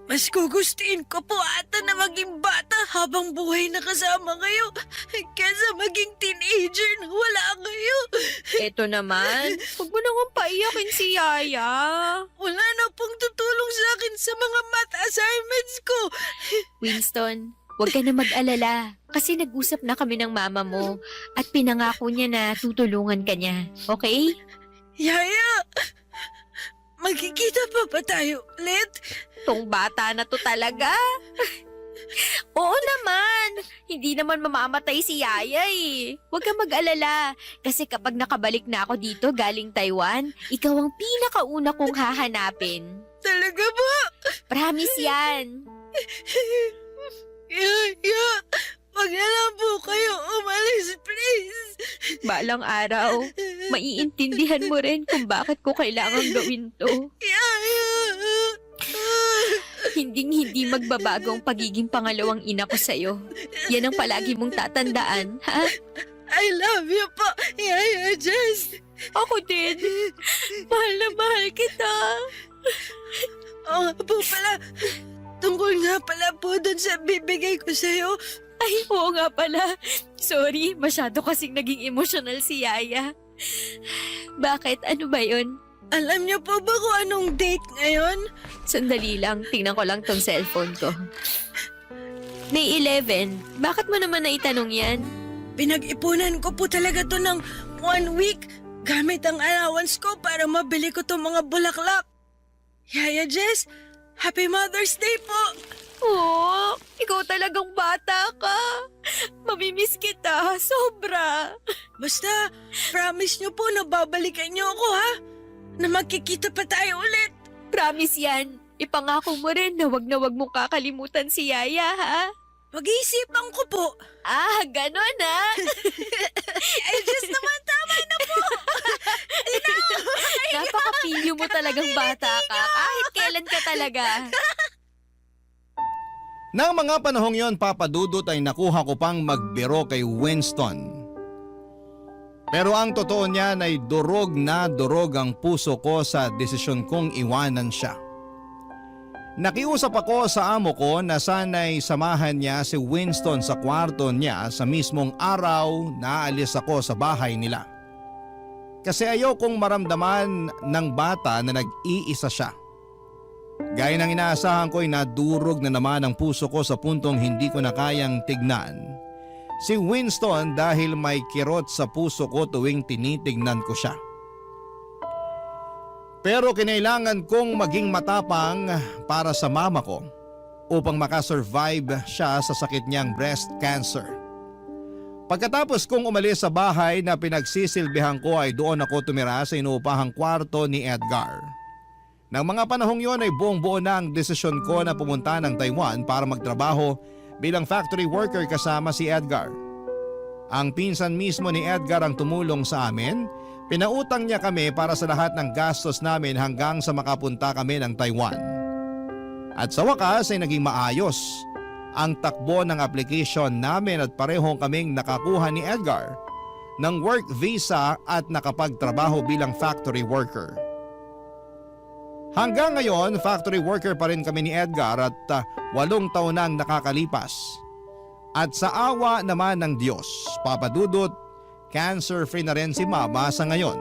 Mas gugustuhin ko po ata na maging bata habang buhay na kasama kayo kaysa maging teenager na wala kayo. Eto naman, huwag mo nang paiyakin si Yaya. Wala na pong tutulong sa akin sa mga math assignments ko. Winston, huwag ka na mag-alala kasi nag-usap na kami ng mama mo at pinangako niya na tutulungan ka niya. Okay? Yaya, magkikita pa ba tayo ulit? Tong bata na to talaga. Oo naman. Hindi naman mamamatay si Yaya eh. Huwag kang mag-alala. Kasi kapag nakabalik na ako dito galing Taiwan, ikaw ang pinakauna kong hahanapin. Talaga ba? Promise yan. Yaya, wag na lang po kayo umalis, please. Balang araw, maiintindihan mo rin kung bakit ko kailangang gawin to. Yaya. Hinding-hindi magbabago ang pagiging pangalawang ina ko sa'yo. Yan ang palagi mong tatandaan, ha? I love you po, Yaya Jess. Ako din. Mahal na mahal kita. Oo nga po pala. Tungkol nga pala po dun sa bibigay ko sa'yo. Ay, oo nga pala. Sorry, masyado kasing naging emotional si Yaya. Bakit? Ano ba yun? Alam niyo po ba kung anong date ngayon? Sandali lang, tingnan ko lang tong cellphone ko. May 11. Bakit mo naman naitanong yan? Pinag-ipunan ko po talaga to ng 1 week gamit ang allowance ko para mabili ko tong mga bulaklak. Yaya Jess, Happy Mother's Day po! Oh, ikaw talagang bata ka. Mamimiss kita, sobra. Basta, promise niyo po na babalikan niyo ako ha? Na magkikita pa tayo ulit. Promise yan. Ipangako mo rin na wag mong kakalimutan si Yaya, ha? Pag-iisipan ko po. Ah, ganon ha? Ay, Jess naman, tama na po. Napakapilyo mo talagang bata ka. Kahit kailan ka talaga. Nang mga panahong yon, Papa Dudut, ay nakuha ko pang magbiro kay Winston. Pero ang totoo niyan ay durog na durog ang puso ko sa desisyon kong iwanan siya. Nakiusap ako sa amo ko na sana'y samahan niya si Winston sa kwarto niya sa mismong araw na aalis ako sa bahay nila. Kasi ayaw kong maramdaman ng bata na nag-iisa siya. Gaya ng inaasahan ko ay nadurog na naman ang puso ko sa puntong hindi ko na kayang tignan si Winston dahil may kirot sa puso ko tuwing tinitignan ko siya. Pero kinailangan kong maging matapang para sa mama ko upang makasurvive siya sa sakit niyang breast cancer. Pagkatapos kong umalis sa bahay na pinagsisilbihan ko ay doon ako tumira sa inuupahang kwarto ni Edgar. Nang mga panahong yon ay buong-buo na ang desisyon ko na pumunta ng Taiwan para magtrabaho bilang factory worker kasama si Edgar. Ang pinsan mismo ni Edgar ang tumulong sa amin. Pinautang niya kami para sa lahat ng gastos namin hanggang sa makapunta kami ng Taiwan. At sa wakas ay naging maayos ang takbo ng application namin at parehong kaming nakakuha ni Edgar ng work visa at nakapagtrabaho bilang factory worker. Hanggang ngayon, factory worker pa rin kami ni Edgar at 8 taon na ang nakakalipas. At sa awa naman ng Diyos, Papa Dudut, cancer-free na rin si Mama sa ngayon.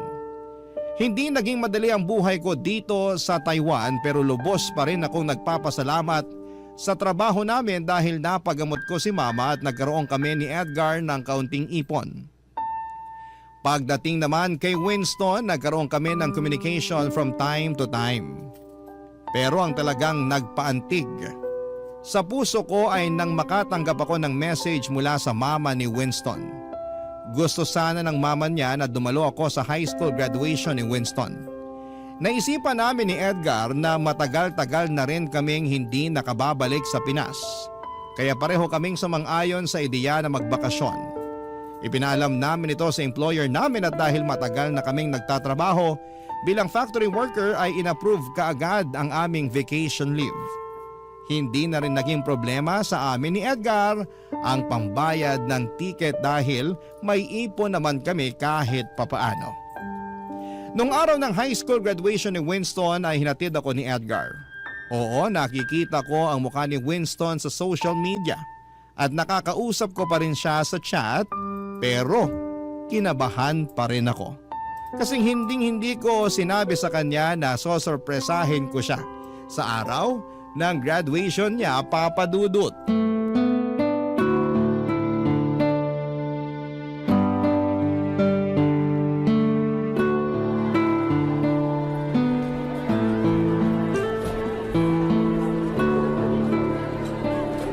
Hindi naging madali ang buhay ko dito sa Taiwan pero lubos pa rin akong nagpapasalamat sa trabaho namin dahil napagamot ko si Mama at nagkaroon kami ni Edgar ng kaunting ipon. Pagdating naman kay Winston, nagkaroon kami ng communication from time to time. Pero ang talagang nagpaantig Sa puso ko ay nang makatanggap ako ng message mula sa mama ni Winston. Gusto sana ng mama niya na dumalo ako sa high school graduation ni Winston. Naisipan namin ni Edgar na matagal-tagal na rin kaming hindi nakababalik sa Pinas. Kaya pareho kaming sumang-ayon sa ideya na magbakasyon. Ipinaalam namin ito sa employer namin at dahil matagal na kaming nagtatrabaho bilang factory worker ay inapprove kaagad ang aming vacation leave. Hindi na rin naging problema sa amin ni Edgar ang pambayad ng ticket dahil may ipon naman kami kahit papaano. Nung araw ng high school graduation ni Winston ay hinatid ako ni Edgar. Oo, nakikita ko ang mukha ni Winston sa social media at nakakausap ko pa rin siya sa chat, pero kinabahan pa rin ako. Kasing hindi ko sinabi sa kanya na sosorpresahin ko siya sa araw ng graduation niya, Papa Dudut.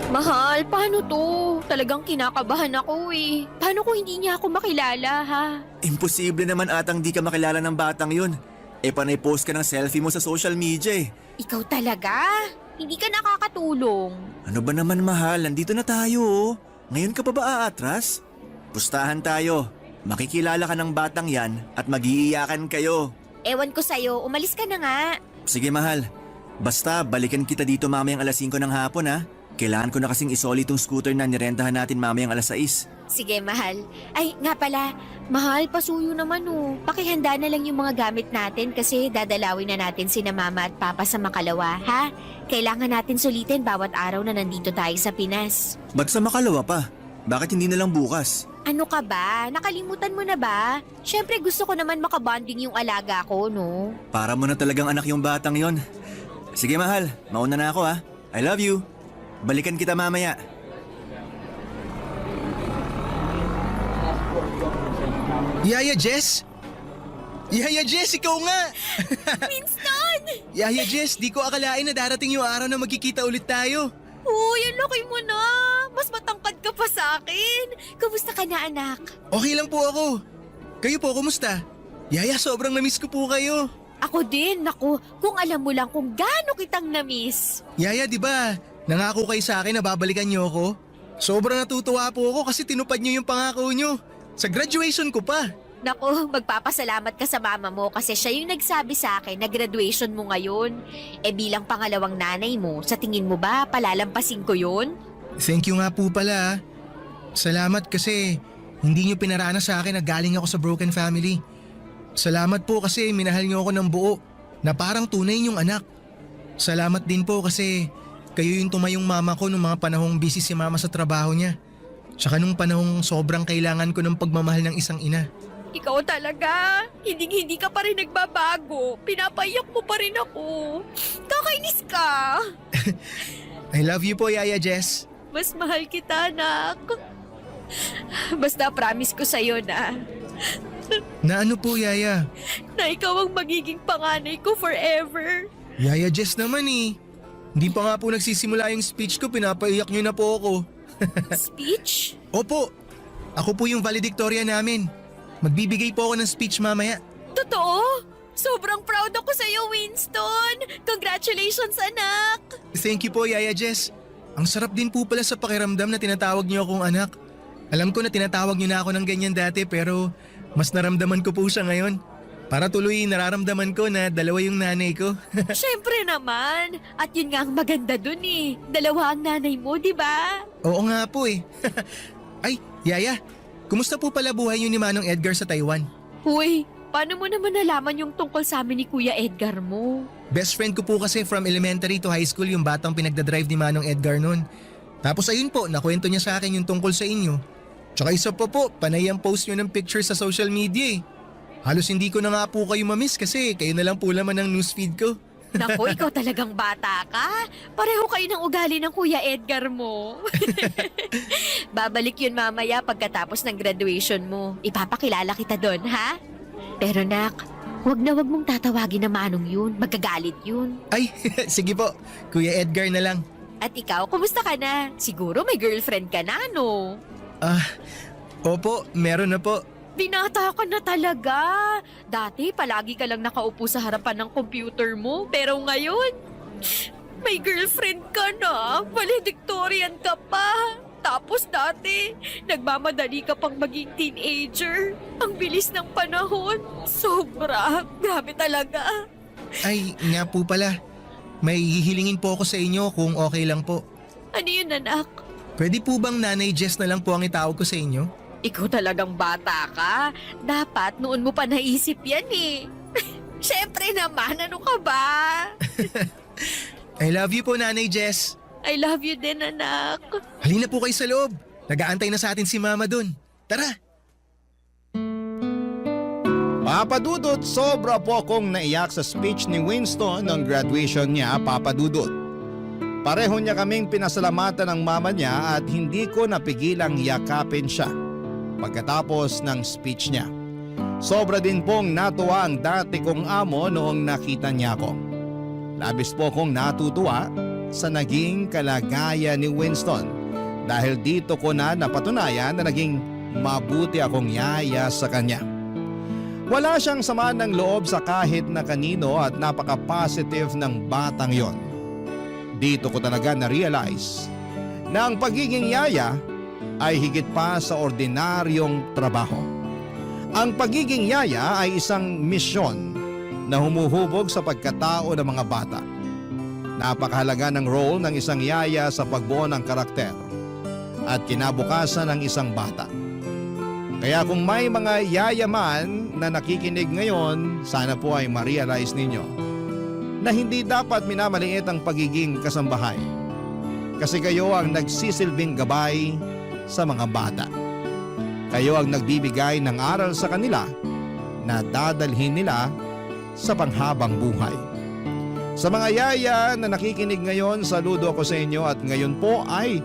Mahal, paano to? Talagang kinakabahan ako eh. Paano kung hindi niya ako makilala ha? Imposible naman atang di ka makilala ng batang yun. Panay post ka ng selfie mo sa social media eh. Ikaw talaga? Hindi ka nakakatulong. Ano ba naman mahal, nandito na tayo oh. Ngayon ka pa ba aatras? Pustahan tayo. Makikilala ka ng batang yan at mag-iiyakan kayo. Ewan ko sa'yo, umalis ka na nga. Sige mahal, basta balikan kita dito mamayang alas 5 ng hapon ha. Kailangan ko na kasing isoli tong scooter na nirentahan natin mamayang alas 6. Sige, mahal. Ay, nga pala, mahal, pasuyo naman oh. Pakihanda na lang yung mga gamit natin kasi dadalawin na natin sina mama at papa sa Makalawa, ha? Kailangan natin sulitin bawat araw na nandito tayo sa Pinas. Ba't sa Makalawa pa? Bakit hindi na lang bukas? Ano ka ba? Nakalimutan mo na ba? Siyempre gusto ko naman makabonding yung alaga ko, no? Para mo na talagang anak yung batang yon. Sige mahal, mauna na ako ha. I love you. Balikan kita mamaya. Yaya Jess? Yaya Jess, ikaw nga! Winston! Yaya Jess, di ko akalain na darating yung araw na magkikita ulit tayo. Uy, ang laki mo na! Mas matangkad ka pa sa akin! Kamusta ka na, anak? Okay lang po ako. Kayo po, kumusta? Yaya, sobrang namiss ko po kayo. Ako din, naku, kung alam mo lang kung gaano kitang namiss. Yaya, di ba? Nangako kayo sa akin na babalikan niyo ako. Sobrang natutuwa po ako kasi tinupad niyo yung pangako niyo. Sa graduation ko pa. Naku, magpapasalamat ka sa mama mo kasi siya yung nagsabi sa akin na graduation mo ngayon. Bilang pangalawang nanay mo, sa tingin mo ba palalampasin ko yun? Thank you nga po pala. Salamat kasi hindi niyo pinarana sa akin na galing ako sa broken family. Salamat po kasi minahal niyo ako ng buo na parang tunay niyong anak. Salamat din po kasi kayo yung tumayong mama ko nung mga panahong busy si mama sa trabaho niya. Tsaka nung panahong sobrang kailangan ko ng pagmamahal ng isang ina. Ikaw talaga. Hindi ka pa rin nagbabago. Pinapaiyak mo pa rin ako. Kakainis ka. I love you po, Yaya Jess. Mas mahal kita, anak. Basta promise ko sa'yo na Na ano po, Yaya? na ikaw ang magiging panganay ko forever. Yaya Jess naman eh. Hindi pa nga po nagsisimula yung speech ko, pinapaiyak niyo na po ako. Speech? Opo, ako po yung valedictorian namin. Magbibigay po ako ng speech mamaya. Totoo? Sobrang proud ako sa'yo, Winston. Congratulations, anak. Thank you po, Yaya Jess. Ang sarap din po pala sa pakiramdam na tinatawag niyo akong anak. Alam ko na tinatawag niyo na ako ng ganyan dati pero mas naramdaman ko po siya ngayon. Para tuloy nararamdaman ko na dalawa yung nanay ko. Siyempre naman. At yun nga ang maganda dun eh. Dalawa ang nanay mo, di ba? Oo nga po eh. Ay, Yaya, kumusta po pala buhay niyo ni Manong Edgar sa Taiwan? Uy, paano mo naman nalaman yung tungkol sa amin ni Kuya Edgar mo? Best friend ko po kasi from elementary to high school yung batang pinagdadrive ni Manong Edgar noon. Tapos ayun po, nakwento niya sa akin yung tungkol sa inyo. Tsaka isa pa po, panay ang post niyo ng picture sa social media eh. Halos hindi ko na nga po kayo mamiss kasi kayo na lang po laman ng newsfeed ko. Naku, ikaw talagang bata ka. Pareho kayo ng ugali ng Kuya Edgar mo. Babalik yun mamaya pagkatapos ng graduation mo. Ipapakilala kita doon, ha? Pero nak, wag mong tatawagin na Manong yun. Magagalit yun. Ay, sige po, Kuya Edgar na lang. At ikaw, kumusta ka na? Siguro may girlfriend ka na, no? Opo, meron na po. Binata ka na talaga. Dati, palagi ka lang nakaupo sa harapan ng computer mo. Pero ngayon, may girlfriend ka na. Valedictorian ka pa. Tapos dati, nagmamadali ka pang maging teenager. Ang bilis ng panahon. Sobra. Grabe talaga. Ay, nga po pala. May hihilingin po ako sa inyo kung okay lang po. Ano yun, anak? Pwede po bang Nanay Jess na lang po ang itawag ko sa inyo? Ikaw talagang bata ka. Dapat noon mo pa naisip yan eh. Siyempre naman, ano ka ba? I love you po, Nanay Jess. I love you din, anak. Halina po kayo sa loob. Nag-aantay na sa atin si Mama dun. Tara! Papa Dudut, sobra po akong naiyak sa speech ni Winston ng graduation niya, Papa Dudut. Pareho niya kaming pinasalamatan ng mama niya at hindi ko napigilang yakapin siya pagkatapos ng speech niya. Sobra din pong natuwa ang dati kong amo noong nakita niya ako. Labis po akong natutuwa sa naging kalagayan ni Winston dahil dito ko na napatunayan na naging mabuti akong yaya sa kanya. Wala siyang sama ng loob sa kahit na kanino at napaka-positive ng batang yon. Dito ko talaga na-realize na ang pagiging yaya ay higit pa sa ordinaryong trabaho. Ang pagiging yaya ay isang misyon na humuhubog sa pagkatao ng mga bata. Napakahalaga ng role ng isang yaya sa pagbuo ng karakter at kinabukasan ng isang bata. Kaya kung may mga yaya man na nakikinig ngayon, sana po ay ma-realize ninyo na hindi dapat minamaliit ang pagiging kasambahay. Kasi kayo ang nagsisilbing gabay sa mga bata. Kayo ang nagbibigay ng aral sa kanila na dadalhin nila sa panghabang buhay. Sa mga yaya na nakikinig ngayon, saludo ako sa inyo at ngayon po ay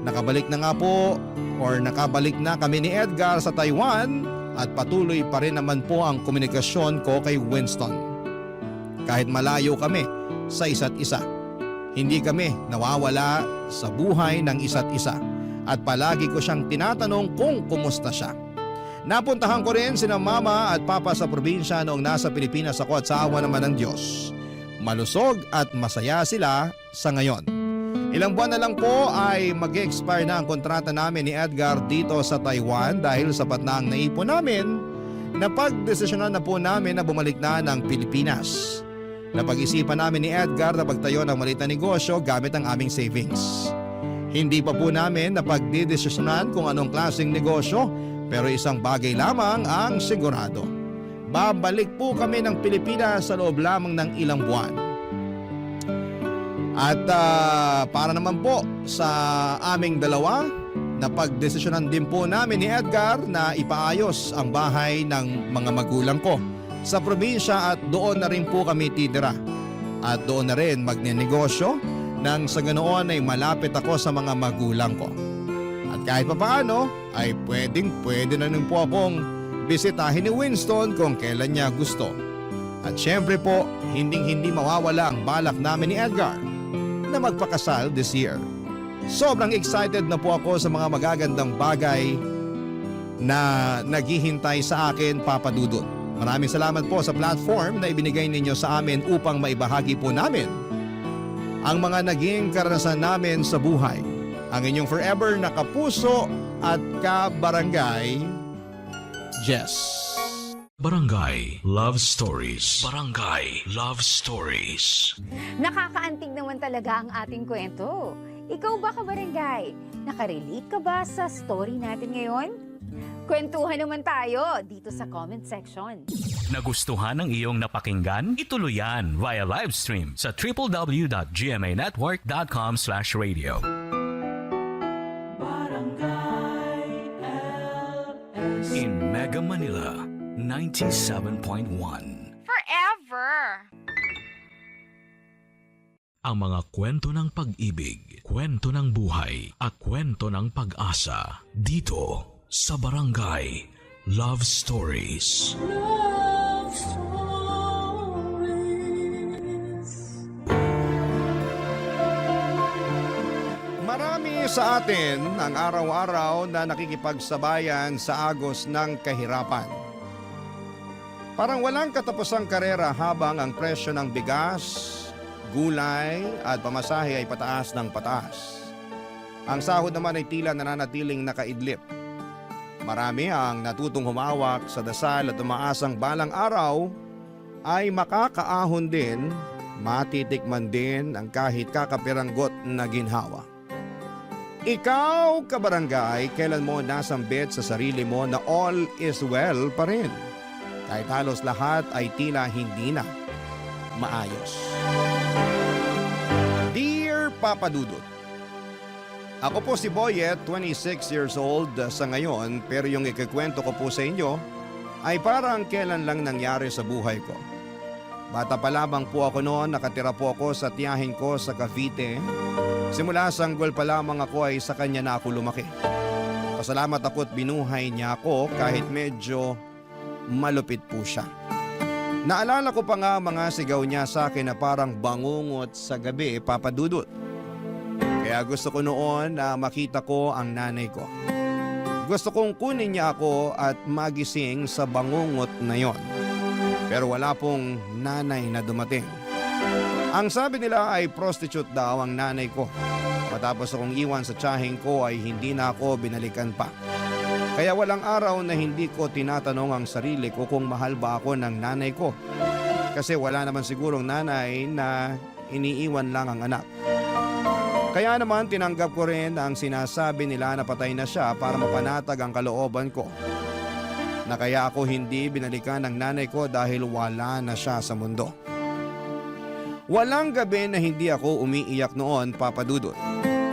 nakabalik na nga po or nakabalik na kami ni Edgar sa Taiwan at patuloy pa rin naman po ang komunikasyon ko kay Winston. Kahit malayo kami sa isa't isa, hindi kami nawawala sa buhay ng isa't isa at palagi ko siyang tinatanong kung kumusta siya. Napuntahan ko rin sina mama at papa sa probinsya noong nasa Pilipinas ako at sa awa naman ng Diyos. Malusog at masaya sila sa ngayon. Ilang buwan na lang po ay mag-expire na ang kontrata namin ni Edgar dito sa Taiwan dahil sapat na ang naipon namin na pagdesisyonan na po namin na bumalik na ng Pilipinas. Napag-isipan namin ni Edgar na pagtayo ng maliit na negosyo gamit ang aming savings. Hindi pa po namin napagdidesisyonan kung anong klaseng negosyo pero isang bagay lamang ang sigurado. Babalik po kami ng Pilipinas sa loob lamang ng ilang buwan. At para naman po sa aming dalawa, napagdesisyonan din po namin ni Edgar na ipaayos ang bahay ng mga magulang ko sa probinsya at doon na rin po kami titira. At doon na rin magnenegosyo nang sa ganoon ay malapit ako sa mga magulang ko. At kahit papaano ay pwede na rin po akong bisitahin ni Winston kung kailan niya gusto. At syempre po, hindi mawawala ang balak namin ni Edgar na magpakasal this year. Sobrang excited na po ako sa mga magagandang bagay na naghihintay sa akin, Papa Dudut. Maraming salamat po sa platform na ibinigay ninyo sa amin upang maibahagi po namin ang mga naging karanasan namin sa buhay. Ang inyong forever na kapuso at kabarangay, Jess. Barangay Love Stories. Barangay Love Stories. Nakakaantig naman talaga ang ating kwento. Ikaw ba, kabarangay? Nakarelate ka ba sa story natin ngayon? Kwentuhan naman tayo dito sa comment section. Nagustuhan ng iyong napakinggan? Ituloy yan via live stream sa www.gmanetwork.com/radio. In Mega Manila, 97.1. Forever! Ang mga kwento ng pag-ibig, kwento ng buhay at kwento ng pag-asa dito sa Barangay Love Stories. Love Stories. Marami sa atin ang araw-araw na nakikipagsabayan sa agos ng kahirapan. Parang walang katapusang karera habang ang presyo ng bigas, gulay at pamasahe ay pataas ng pataas. Ang sahod naman ay tila nananatiling nakaidlip. Marami ang natutong humawak sa dasal at umaasang balang araw ay makakaahon din, matitikman din ang kahit kakapiranggot na ginhawa. Ikaw, kabarangay, kailan mo nasambit sa sarili mo na all is well pa rin? Kahit halos lahat ay tila hindi na maayos. Dear Papa Dudut, ako po si Boyet, 26 years old sa ngayon, pero yung ikikwento ko po sa inyo ay parang kailan lang nangyari sa buhay ko. Bata pa lamang po ako noon, nakatira po ako sa tiyahin ko sa Cavite. Simula sanggol pa lamang ako ay sa kanya na ako lumaki. Pasalamat ako at binuhay niya ako kahit medyo malupit po siya. Naalala ko pa nga mga sigaw niya sa akin na parang bangungot sa gabi, Papa Dudut. Kaya gusto ko noon na makita ko ang nanay ko. Gusto kong kunin niya ako at magising sa bangungot na yon. Pero wala pong nanay na dumating. Ang sabi nila ay prostitute daw ang nanay ko. Matapos akong iwan sa tiyahing ko ay hindi na ako binalikan pa. Kaya walang araw na hindi ko tinatanong ang sarili ko kung mahal ba ako ng nanay ko. Kasi wala naman sigurong nanay na iniiwan lang ang anak. Kaya naman tinanggap ko rin ang sinasabi nila na patay na siya para mapanatag ang kalooban ko. Na kaya ako hindi binalikan ng nanay ko dahil wala na siya sa mundo. Walang gabi na hindi ako umiiyak noon, Papa Dudut.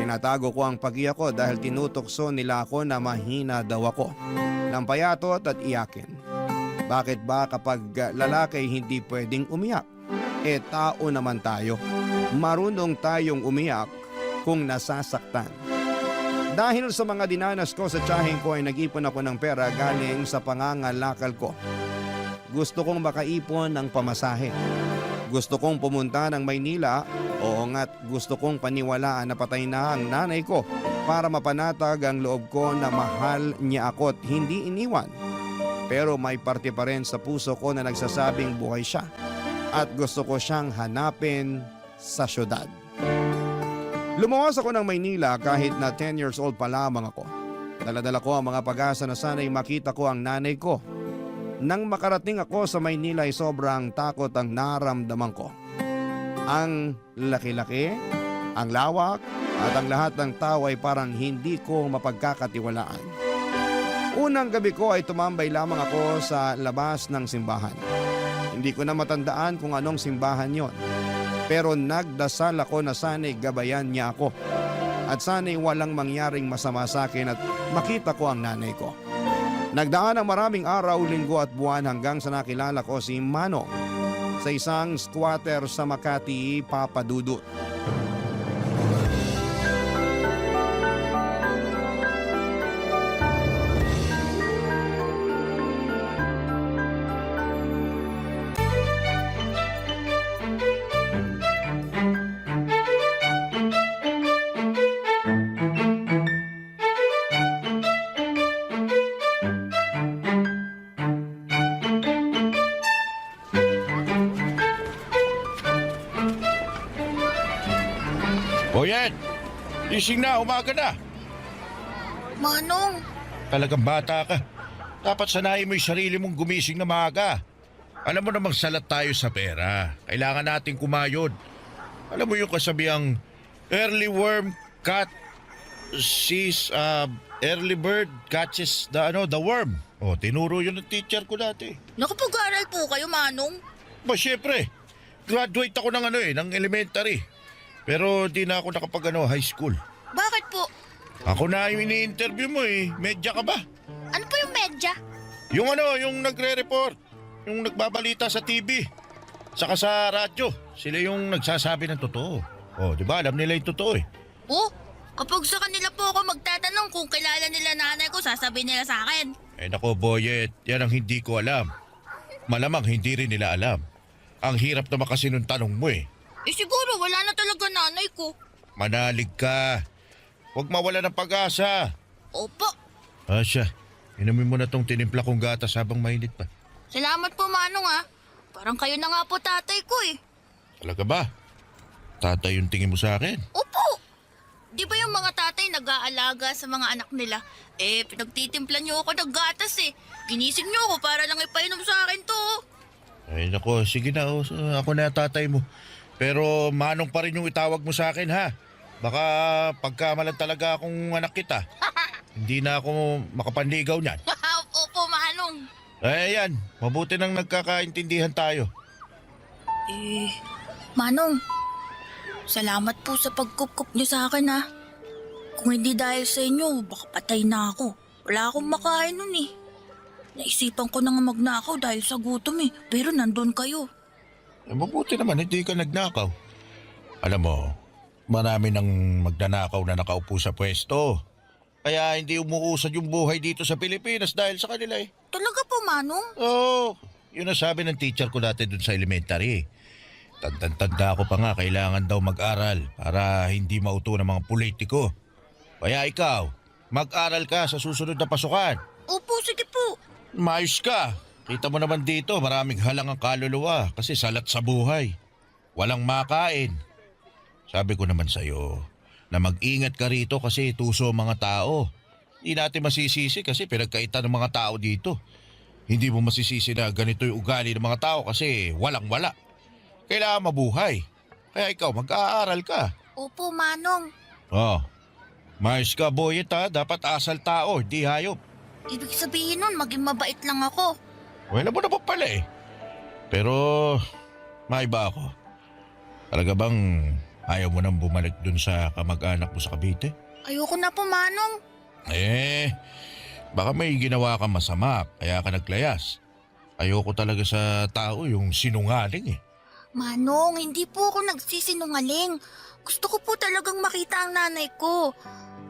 Tinatago ko ang pag-iyak ko dahil tinutokso nila ako na mahina daw ako. Nang payatot at iyakin. Bakit ba kapag lalaki hindi pwedeng umiyak? Tao naman tayo. Marunong tayong umiyak kung nasasaktan. Dahil sa mga dinanas ko sa tiyahing ko ay nag-ipon ako ng pera galing sa pangangalakal ko. Gusto kong makaipon ng pamasahe. Gusto kong pumunta ng Maynila, oo nga't gusto kong paniwalaan na patay na ang nanay ko para mapanatag ang loob ko na mahal niya ako at hindi iniwan. Pero may parte pa rin sa puso ko na nagsasabing buhay siya at gusto ko siyang hanapin sa syudad. Lumuwas ako ng Maynila kahit na 10 years old pa lamang ako. Daladala ko ang mga pag-asa na sana'y makita ko ang nanay ko. Nang makarating ako sa Maynila ay sobrang takot ang naramdaman ko. Ang laki-laki, ang lawak at ang lahat ng tao ay parang hindi ko mapagkakatiwalaan. Unang gabi ko ay tumambay lamang ako sa labas ng simbahan. Hindi ko na matandaan kung anong simbahan yon. Pero nagdasal ako na sana'y gabayan niya ako. At sana'y walang mangyaring masama sa akin at makita ko ang nanay ko. Nagdaan ang maraming araw, linggo at buwan hanggang sa nakilala ko si Manong sa isang squatter sa Makati, Papa Dudut. Boyet, gising na, umaga na. Manong, Talagang bata ka. Dapat sanayin mo yung sarili mong gumising na maaga. Alam mo namang salat tayo sa pera. Kailangan nating kumayod. Alam mo yung kasabihang early worm early bird catches the worm. O, tinuro yun ng teacher ko dati. nakapag-aral po kayo, Manong? Ba, syempre. Graduate ako ng elementary. Pero di na ako high school. Bakit po? Ako na yung ini-interview mo eh. Medya ka ba? Ano po yung medya? Yung nagre-report. Yung nagbabalita sa TV. Saka sa radyo. Sila yung nagsasabi ng totoo. Oh, di ba? Alam nila yung totoo eh. Oh, kapag sa kanila po ako magtatanong kung kilala nila nanay ko, sasabihin nila sa akin. Nako, Boyet. Yan ang hindi ko alam. Malamang hindi rin nila alam. Ang hirap naman kasi nung tanong mo eh. Siguro wala na talaga nanay ko. Manalig ka. Huwag mawala ng pag-asa. Opo. Asya, inumin mo na tong tinimpla kong gatas habang mainit pa. Salamat po, Manong ah. Parang kayo na nga po tatay ko eh. Talaga ba? Tatay yung tingin mo sa akin? Opo! Di ba yung mga tatay nag-aalaga sa mga anak nila? Pinagtitimplan niyo ako ng gatas eh. Ginising niyo ako para lang ipainom sa akin to. Ay nako, sige na. Ako na tatay mo. Pero Manong pa rin yung itawag mo sa akin ha. Baka pagkamalan talaga akong anak kita. Hindi na ako makapanligaw niyan. Opo, Manong. Yan, mabuti nang nagkakaintindihan tayo. Manong, salamat po sa pagkukup niyo sa akin ha. Kung hindi dahil sa inyo, baka patay na ako. Wala akong makain nun eh. Naisipan ko na nga magnakaw dahil sa gutom eh. Pero nandun kayo. Mabuti naman, hindi ka nagnakaw. Alam mo, marami nang magnanakaw na nakaupo sa pwesto. Kaya hindi umuusad yung buhay dito sa Pilipinas dahil sa kanila eh. Talaga po, Manong? Oo, yun ang sabi ng teacher ko dati dun sa elementary. Tanda ko pa nga kailangan daw mag-aral para hindi mauto ng mga politiko. Kaya ikaw, mag-aral ka sa susunod na pasukan. Opo, sige po. Mayos ka. Kita mo naman dito, maraming halang ang kaluluwa kasi salat sa buhay. Walang makain. Sabi ko naman sa'yo na mag-ingat ka rito kasi tuso ang mga tao. Hindi natin masisisi kasi pinagkaitan ng mga tao dito. Hindi mo masisisi na ganito yung ugali ng mga tao kasi walang-wala. Kailangan mabuhay. Kaya ikaw, mag-aaral ka. Opo, Manong. Mayos ka, boyet ha. Dapat asal tao, di hayop. Ibig sabihin nun, maging mabait lang ako. Wala mo na pa pala eh. Pero, maiba ako. Talaga bang ayaw mo nang bumalik dun sa kamag-anak mo sa Cavite? Ayoko na po, Manong. Baka may ginawa ka masama, kaya ka naglayas. Ayoko talaga sa tao yung sinungaling eh. Manong, hindi po ako nagsisinungaling. Gusto ko po talagang makita ang nanay ko.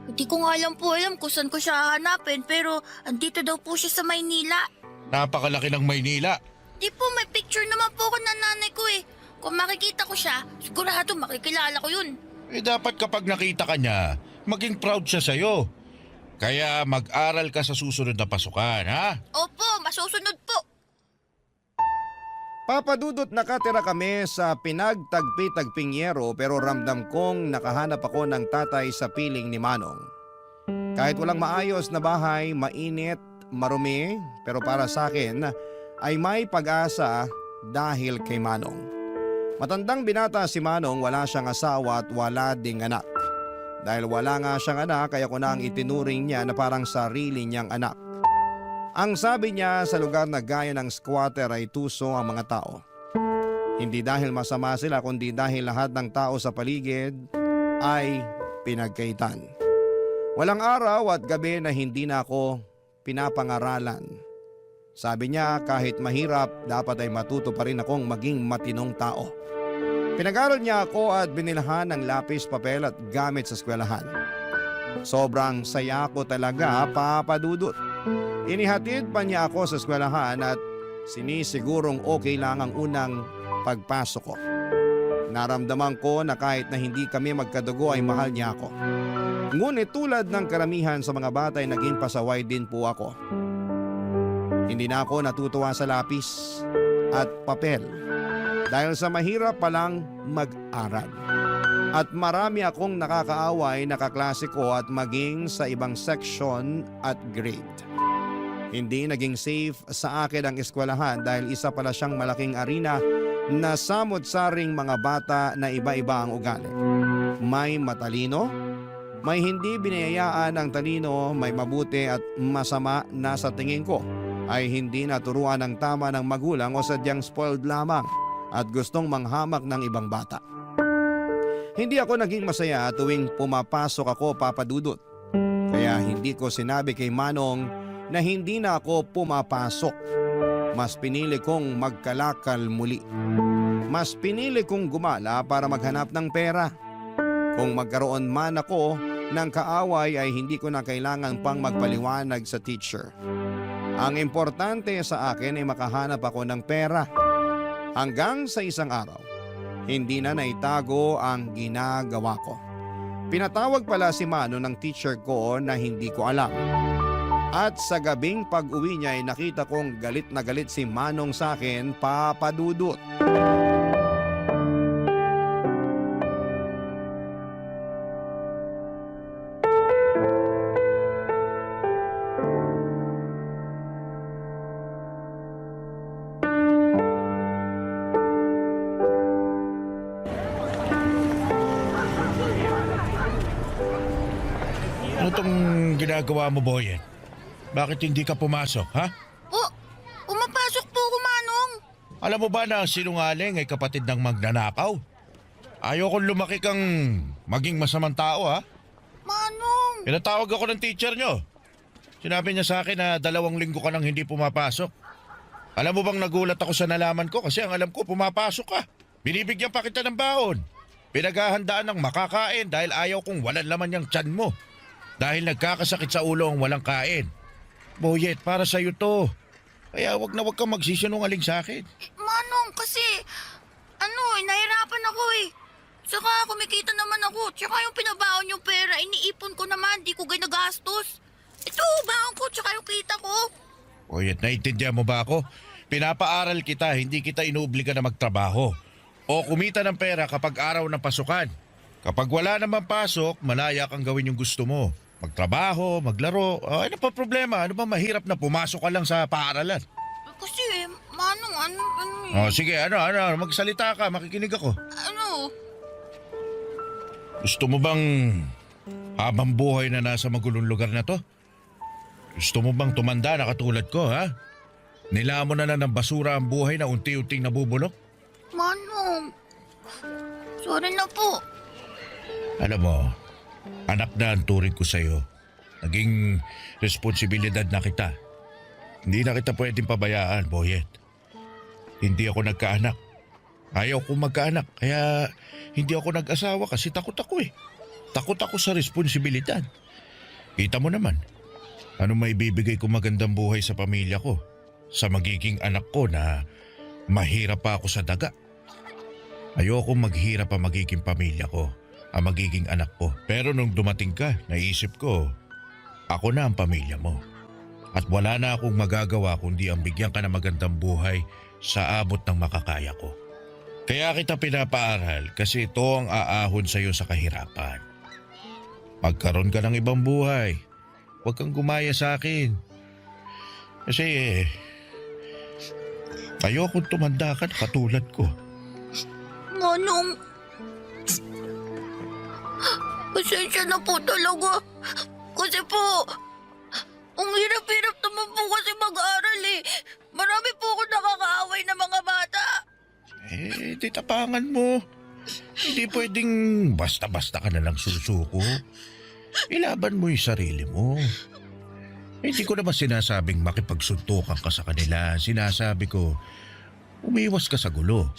Hindi ko nga lang po alam kung saan ko siya hahanapin pero andito daw po siya sa Maynila. Napakalaki ng Maynila. Di po, may picture naman po ako ng nanay ko eh. Kung makikita ko siya, sigurado makikilala ko yun. Dapat kapag nakita ka niya, maging proud siya sa'yo. Kaya mag-aral ka sa susunod na pasukan, ha? Opo, masusunod po. Papadudot nakatira kami sa pinagtagpi-tagping yero pero ramdam kong nakahanap ako ng tatay sa piling ni Manong. Kahit walang maayos na bahay, mainit, marumi, pero para sa akin ay may pag-asa dahil kay Manong. Matandang binata si Manong, wala siyang asawa at wala ding anak. Dahil wala nga siyang anak kaya ko na ang itinuring niya na parang sarili niyang anak. Ang sabi niya sa lugar na gaya ng squatter ay tuso ang mga tao. Hindi dahil masama sila kundi dahil lahat ng tao sa paligid ay pinagkaitan. Walang araw at gabi na hindi na ako pinapangaralan. Sabi niya kahit mahirap dapat ay matuto pa rin akong maging matinong tao. Pinag-aral niya ako at binilhan ng lapis, papel at gamit sa eskwelahan. Sobrang saya ko talaga, papadudot. Inihatid pa niya ako sa eskwelahan at sinisigurong okay lang ang unang pagpasok ko. Naramdaman ko na kahit na hindi kami magkadugo ay mahal niya ako. Ngunit tulad ng karamihan sa mga bata ay naging pasaway din po ako. Hindi na ako natutuwa sa lapis at papel dahil sa mahirap palang mag-aral. At marami akong nakakaaway na kaklase ko at maging sa ibang section at grade. Hindi naging safe sa akin ang eskwelahan dahil isa pala siyang malaking arena na samot-saring mga bata na iba-iba ang ugali. May matalino, may hindi binayayaan ang talino, may mabuti at masama na sa tingin ko ay hindi naturuan ng tama ng magulang o sadyang spoiled lamang at gustong manghamak ng ibang bata. Hindi ako naging masaya tuwing pumapasok ako, papadudot. Kaya hindi ko sinabi kay Manong na hindi na ako pumapasok. Mas pinili kong magkalakal muli. Mas pinili kong gumala para maghanap ng pera. Kung magkaroon man ako ng kaaway ay hindi ko na kailangan pang magpaliwanag sa teacher. Ang importante sa akin ay makahanap ako ng pera. Hanggang sa isang araw, hindi na naitago ang ginagawa ko. Pinatawag pala si Mano ng teacher ko na hindi ko alam. At sa gabing pag-uwi niya ay nakita kong galit na galit si Manong sa akin, Papa Dudut. Ano tong ginagawa mo, Boyet? Bakit hindi ka pumasok, ha? Umapasok po ako, Manong. Alam mo ba na ang sinungaling ay kapatid ng magnanakaw? Ayokong lumaki kang maging masamang tao, ha? Manong! Pinatawag ako ng teacher nyo. Sinabi niya sa akin na 2 linggo ka nang hindi pumapasok. Alam mo bang nagulat ako sa nalaman ko kasi ang alam ko pumapasok ka. Binibigyan pa kita ng baon. Pinaghahandaan ng makakain dahil ayaw kong walang laman yung tiyan mo. Dahil nagkakasakit sa ulo ang walang kain. Boyet, para sa'yo to. Kaya wag kang magsisinungaling sa akin. Manong, kasi, nahirapan ako eh. Saka kumikita naman ako. Tsaka yung pinabaon yung pera, iniipon ko naman, di ko ginagastos. Ito, baon ko, tsaka yung kita ko. Boyet, naiintindihan mo ba ako? Pinapaaral kita, hindi kita inuobliga na magtrabaho. O kumita ng pera kapag araw ng pasukan. Kapag wala naman pasok, malaya kang gawin yung gusto mo. Magtrabaho, maglaro, ano pa problema? Ano ba mahirap na pumasok ka lang sa paaralan? Kasi, Manong, ano Sige, magsalita ka, makikinig ako. Ano? Gusto mo bang habang buhay na nasa magulong lugar na to? Gusto mo bang tumanda na katulad ko, ha? Nilamon na ng basura ang buhay na unti-unting nabubulok? Manong, sorry na po. Alam mo, anak na ang turing ko sa'yo. Naging responsibilidad na kita. Hindi na kita pwedeng pabayaan, Boyet. Hindi ako nagkaanak. Ayaw kong magkaanak, kaya hindi ako nag-asawa kasi takot ako eh. Takot ako sa responsibilidad. Kita mo naman, ano may bibigay ko magandang buhay sa pamilya ko, sa magiging anak ko na mahirap pa ako sa daga. Ayokong maghirap ang magiging pamilya ko, ang magiging anak ko. Pero nung dumating ka, naisip ko, ako na ang pamilya mo. At wala na akong magagawa kundi ang bigyan ka ng magandang buhay sa abot ng makakaya ko. Kaya kita pinapaaral kasi ito ang aahon sa iyo sa kahirapan. Magkaroon ka ng ibang buhay. Huwag kang gumaya sa akin. Kasi ayokong tumanda ka na katulad ko. Manong, pasensya na po talaga. Kasi po, ang hirap-hirap naman po kasi mag-aral eh. Marami po ako nakakaaway na mga bata. Di tapangan mo. Hindi pwedeng basta-basta ka na lang susuko. Ilaban mo yung sarili mo. Hindi ko naman sinasabing makipagsuntukan ka sa kanila. Sinasabi ko, umiwas ka sa gulo.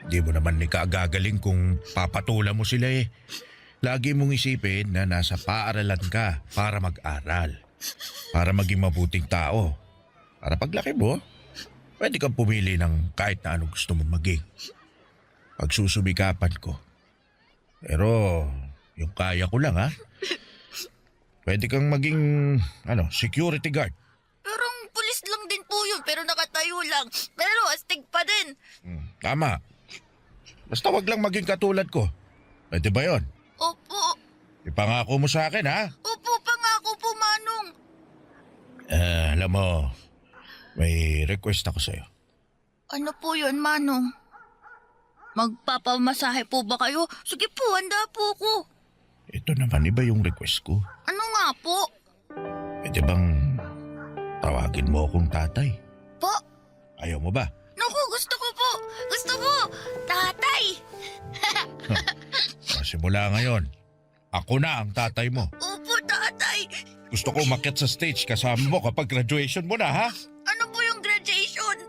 Hindi mo naman ikagagaling kung papatulan mo sila eh. Lagi mong isipin na nasa paaralan ka para mag-aral. Para maging mabuting tao. Para paglaki mo, pwede kang pumili ng kahit na anong gusto mong maging. Pagsusubikapan ko. Pero yung kaya ko lang ha. Pwede kang maging security guard. Pero pulis lang din po yun, pero nakatayo lang. Pero astig pa din. Tama. Basta wag lang maging katulad ko. Pwede ba yun? Opo. Ipangako mo sa akin ha? Opo, pangako po, Manong. Alam mo, may request ako sa'yo. Ano po yun, Manong? Magpapamasahe po ba kayo? Sige po, handa po ako. Ito naman, iba yung request ko. Ano nga po? Pwede bang tawagin mo akong tatay? Po? Ayaw mo ba? Naku, gusto ko po. Gusto ko. Tatay. Simula ngayon, ako na ang tatay mo. Opo, tatay. Gusto ko umakyat sa stage kasama mo kapag graduation mo na, ha? Ano po yung graduation?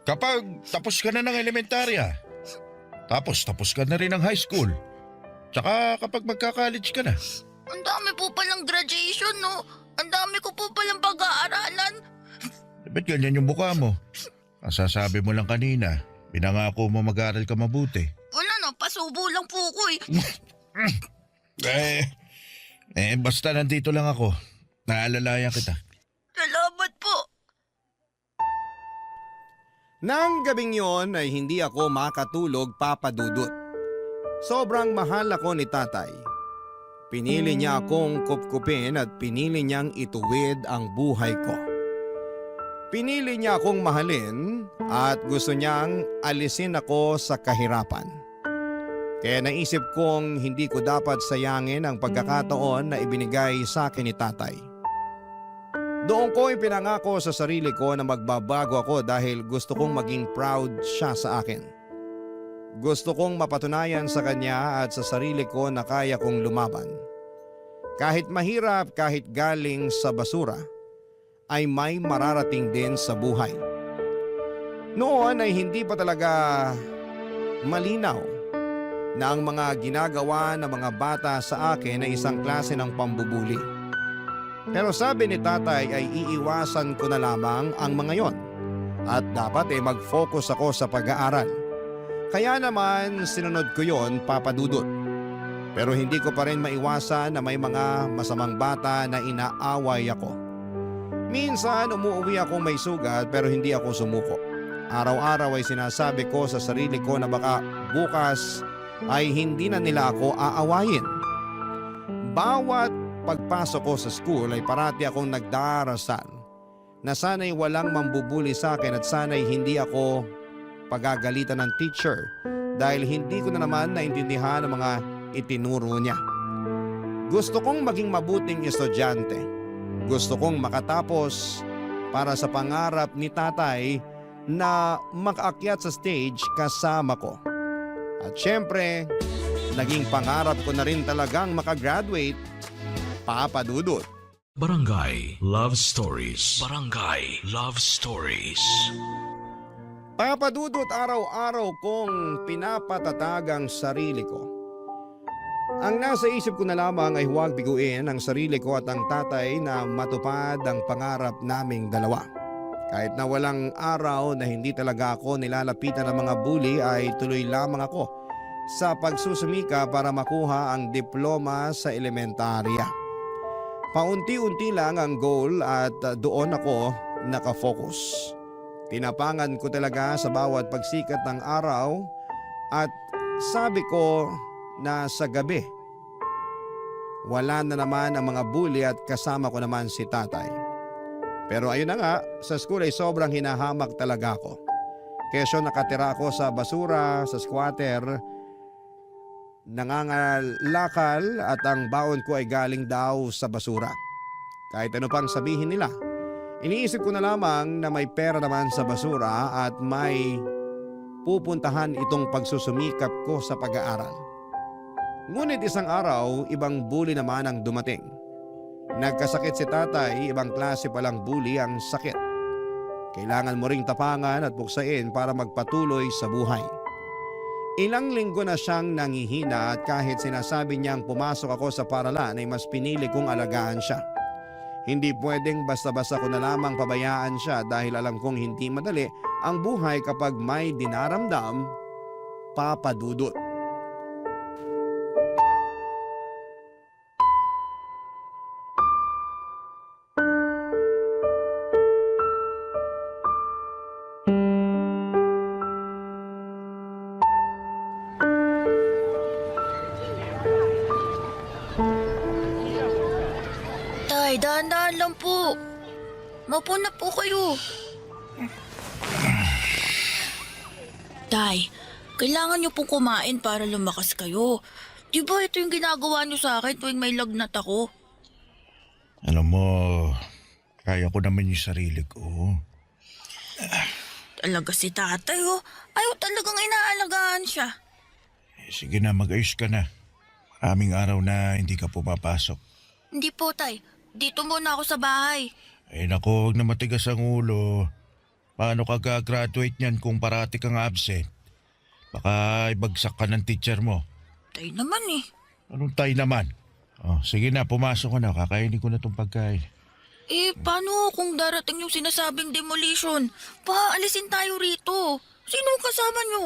Kapag tapos ka na ng elementarya. Tapos ka na rin ng high school. Tsaka kapag magka-college ka na. Ang dami po palang graduation, no? Ang dami ko po palang pag-aaralan. Ba't ganyan yung mukha mo? Ang sasabi mo lang kanina, pinangako mo mag-aaral ka mabuti. Wala na, pasubo lang po ko eh. Basta nandito lang ako. Naalalayan kita. Salamat po. Nang gabing yon ay hindi ako makatulog, Papa Dudut. Sobrang mahal ako ni tatay. Pinili niya akong kupkupin at pinili niyang ituwid ang buhay ko. Pinili niya akong mahalin at gusto niyang alisin ako sa kahirapan. Kaya naisip kong hindi ko dapat sayangin ang pagkakataon na ibinigay sa akin ni tatay. Doon ko ipinangako sa sarili ko na magbabago ako dahil gusto kong maging proud siya sa akin. Gusto kong mapatunayan sa kanya at sa sarili ko na kaya kong lumaban. Kahit mahirap, kahit galing sa basura, ay may mararating din sa buhay. Noon ay hindi pa talaga malinaw na ang mga ginagawa ng mga bata sa akin ay isang klase ng pambubuli. Pero sabi ni tatay ay iiwasan ko na lamang ang mga yon at dapat ay mag-focus ako sa pag-aaral. Kaya naman sinunod ko yon, Papa Dudut. Pero hindi ko pa rin maiwasan na may mga masamang bata na inaaway ako. Minsan umuwi ako may sugat pero hindi ako sumuko. Araw-araw ay sinasabi ko sa sarili ko na baka bukas ay hindi na nila ako aawayin. Bawat pagpasok ko sa school ay parati akong nagdarasal na sana'y walang mambubuli sa akin at sana'y hindi ako pagagalitan ng teacher dahil hindi ko na naman naintindihan ang mga itinuro niya. Gusto kong maging mabuting estudyante. Gusto kong makatapos para sa pangarap ni tatay na makaakyat sa stage kasama ko. At syempre, naging pangarap ko na rin talagang makagraduate, Papa Dudut. Barangay Love Stories. Barangay Love Stories. Papa Dudut, araw-araw kong pinapatatag ang sarili ko. Ang nasa isip ko na lamang ay huwag biguin ang sarili ko at ang tatay na matupad ang pangarap naming dalawa. Kahit na walang araw na hindi talaga ako nilalapitan ng mga bully ay tuloy lamang ako sa pagsusumika para makuha ang diploma sa elementarya. Paunti-unti lang ang goal at doon ako nakafocus. Tinapangan ko talaga sa bawat pagsikat ng araw at sabi ko na sa gabi, wala na naman ang mga bully at kasama ko naman si tatay. Pero ayun na nga, sa school ay sobrang hinahamak talaga ako. Kesyo nakatira ako sa basura, sa squatter, nangangalakal at ang baon ko ay galing daw sa basura. Kahit ano pang sabihin nila, iniisip ko na lamang na may pera naman sa basura at may pupuntahan itong pagsusumikap ko sa pag-aaral. Ngunit isang araw, ibang bully naman ang dumating. Nagkasakit si tatay, ibang klase palang bully ang sakit. Kailangan mo ring tapangan at buksain para magpatuloy sa buhay. Ilang linggo na siyang nangihina at kahit sinasabi niyang pumasok ako sa paralan ay mas pinili kong alagaan siya. Hindi pwedeng basta-basta ko na lamang pabayaan siya dahil alam kong hindi madali ang buhay kapag may dinaramdam, Papa Dudut. Tay, dahan-dahan lang po. Maupo na po kayo. Tay, kailangan niyo pong kumain para lumakas kayo. Di ba ito yung ginagawa niyo sa akin tuwing may lagnat ako? Alam mo, kaya ko naman yung sarili ko. Talaga si tatay oh. Ayaw talagang inaalagaan siya. Sige na, mag-ayos ka na. Maraming araw na hindi ka pumapasok. Hindi po tay. Dito muna ako sa bahay. Ay nako, huwag na matigas ang ulo. Paano ka gagraduate niyan kung parati kang absent? Baka ibagsak ka ng teacher mo. Tay naman eh. Anong tay naman? Oh, sige na, pumasok ka na. Kakainin ko na tong pagkain. Eh, paano kung darating yung sinasabing demolition? Paalisin tayo rito. Sino kasama nyo?